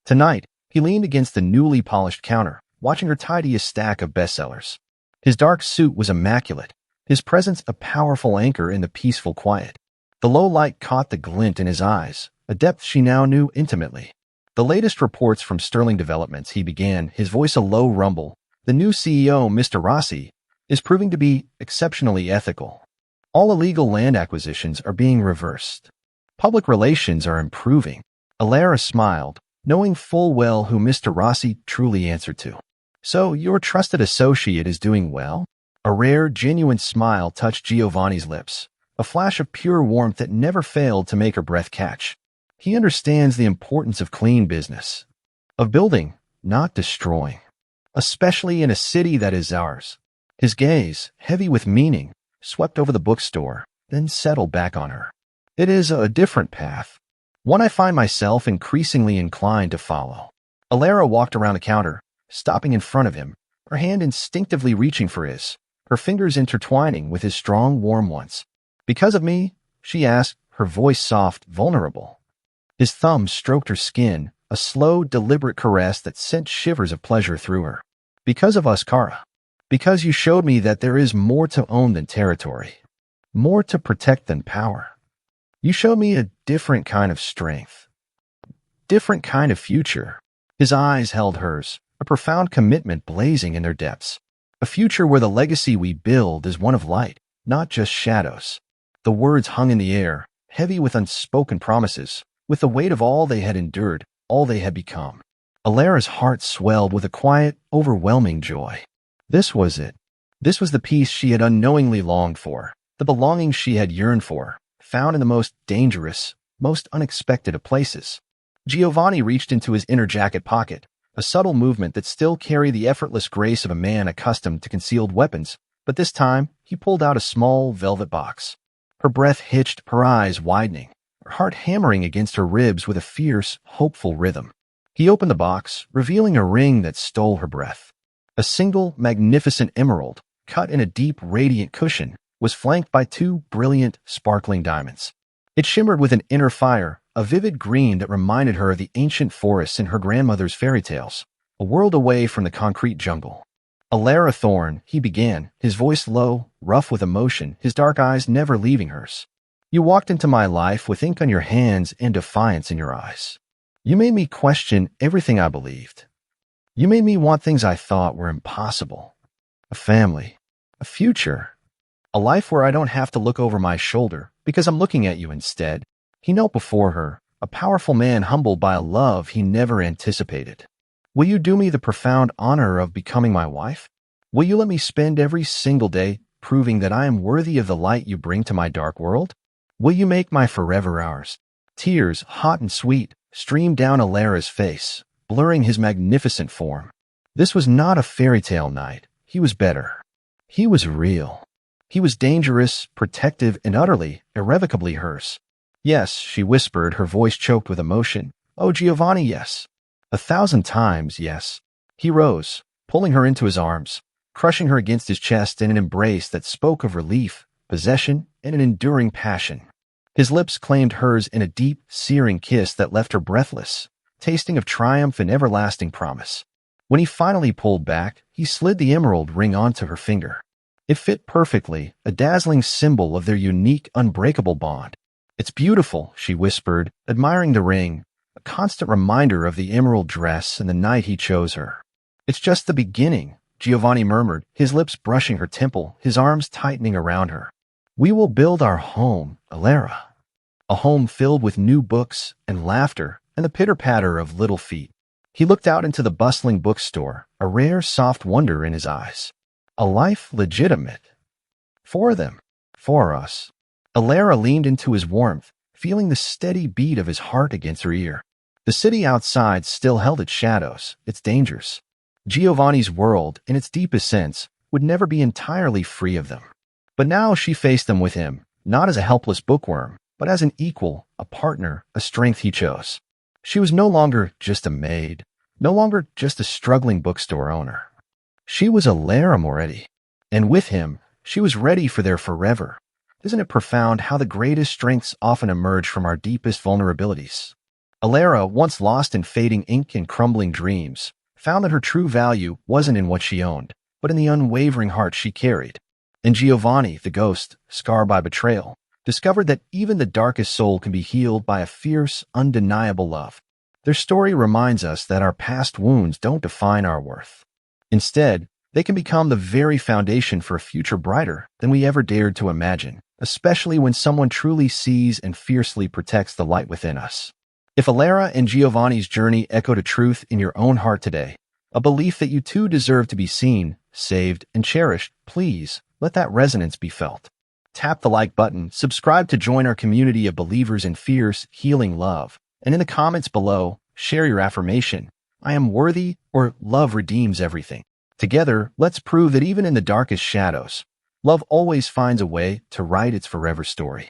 Tonight, he leaned against the newly polished counter, watching her tidy a stack of bestsellers. His dark suit was immaculate, his presence a powerful anchor in the peaceful quiet. The low light caught the glint in his eyes, a depth she now knew intimately. The latest reports from Sterling Developments, he began, his voice a low rumble. The new CEO, Mr. Rossi, is proving to be exceptionally ethical. All illegal land acquisitions are being reversed. Public relations are improving. Alara smiled, knowing full well who Mr. Rossi truly answered to. So, your trusted associate is doing well? A rare, genuine smile touched Giovanni's lips, a flash of pure warmth that never failed to make her breath catch. He understands the importance of clean business, of building, not destroying, especially in a city that is ours. His gaze, heavy with meaning, swept over the bookstore, then settled back on her. It is a different path, one I find myself increasingly inclined to follow. Alara walked around the counter, stopping in front of him, her hand instinctively reaching for his, her fingers intertwining with his strong, warm ones. Because of me? She asked, her voice soft, vulnerable. His thumb stroked her skin, a slow, deliberate caress that sent shivers of pleasure through her. Because of us, Kara. Because you showed me that there is more to own than territory, more to protect than power. You showed me a different kind of strength, different kind of future. His eyes held hers, a profound commitment blazing in their depths. A future where the legacy we build is one of light, not just shadows. The words hung in the air, heavy with unspoken promises, with the weight of all they had endured, all they had become. Alara's heart swelled with a quiet, overwhelming joy. This was it. This was the peace she had unknowingly longed for, the belonging she had yearned for, found in the most dangerous, most unexpected of places. Giovanni reached into his inner jacket pocket, a subtle movement that still carried the effortless grace of a man accustomed to concealed weapons, but this time he pulled out a small velvet box. Her breath hitched, her eyes widening, her heart hammering against her ribs with a fierce, hopeful rhythm. He opened the box, revealing a ring that stole her breath. A single, magnificent emerald, cut in a deep, radiant cushion, was flanked by two brilliant, sparkling diamonds. It shimmered with an inner fire, a vivid green that reminded her of the ancient forests in her grandmother's fairy tales, a world away from the concrete jungle. Alara Thorne, he began, his voice low, rough with emotion, his dark eyes never leaving hers. You walked into my life with ink on your hands and defiance in your eyes. You made me question everything I believed. You made me want things I thought were impossible. A family, a future, a life where I don't have to look over my shoulder because I'm looking at you instead. He knelt before her, a powerful man humbled by a love he never anticipated. Will you do me the profound honor of becoming my wife? Will you let me spend every single day proving that I am worthy of the light you bring to my dark world? Will you make my forever ours? Tears, hot and sweet, streamed down Alara's face, blurring his magnificent form. This was not a fairy tale night. He was better. He was real. He was dangerous, protective, and utterly, irrevocably hers. Yes, she whispered, her voice choked with emotion. Oh, Giovanni, yes. 1,000 times, yes. He rose, pulling her into his arms, crushing her against his chest in an embrace that spoke of relief, possession, and an enduring passion. His lips claimed hers in a deep, searing kiss that left her breathless, tasting of triumph and everlasting promise. When he finally pulled back, he slid the emerald ring onto her finger. It fit perfectly, a dazzling symbol of their unique, unbreakable bond. It's beautiful, she whispered, admiring the ring, a constant reminder of the emerald dress and the night he chose her. It's just the beginning, Giovanni murmured, his lips brushing her temple, his arms tightening around her. We will build our home, Alara. A home filled with new books and laughter and the pitter-patter of little feet. He looked out into the bustling bookstore, a rare soft wonder in his eyes. A life legitimate. For them. For us. Alara leaned into his warmth, feeling the steady beat of his heart against her ear. The city outside still held its shadows, its dangers. Giovanni's world, in its deepest sense, would never be entirely free of them. But now she faced them with him, not as a helpless bookworm, but as an equal, a partner, a strength he chose. She was no longer just a maid, no longer just a struggling bookstore owner. She was Alara Moretti, and with him, she was ready for their forever. Isn't it profound how the greatest strengths often emerge from our deepest vulnerabilities? Alara, once lost in fading ink and crumbling dreams, found that her true value wasn't in what she owned, but in the unwavering heart she carried. And Giovanni, the ghost, scarred by betrayal, discovered that even the darkest soul can be healed by a fierce, undeniable love. Their story reminds us that our past wounds don't define our worth. Instead, they can become the very foundation for a future brighter than we ever dared to imagine, especially when someone truly sees and fiercely protects the light within us. If Alara and Giovanni's journey echoed a truth in your own heart today, a belief that you too deserve to be seen, saved, and cherished, please let that resonance be felt. Tap the like button, subscribe to join our community of believers in fierce, healing love, and in the comments below, share your affirmation, I am worthy, or love redeems everything. Together, let's prove that even in the darkest shadows, love always finds a way to write its forever story.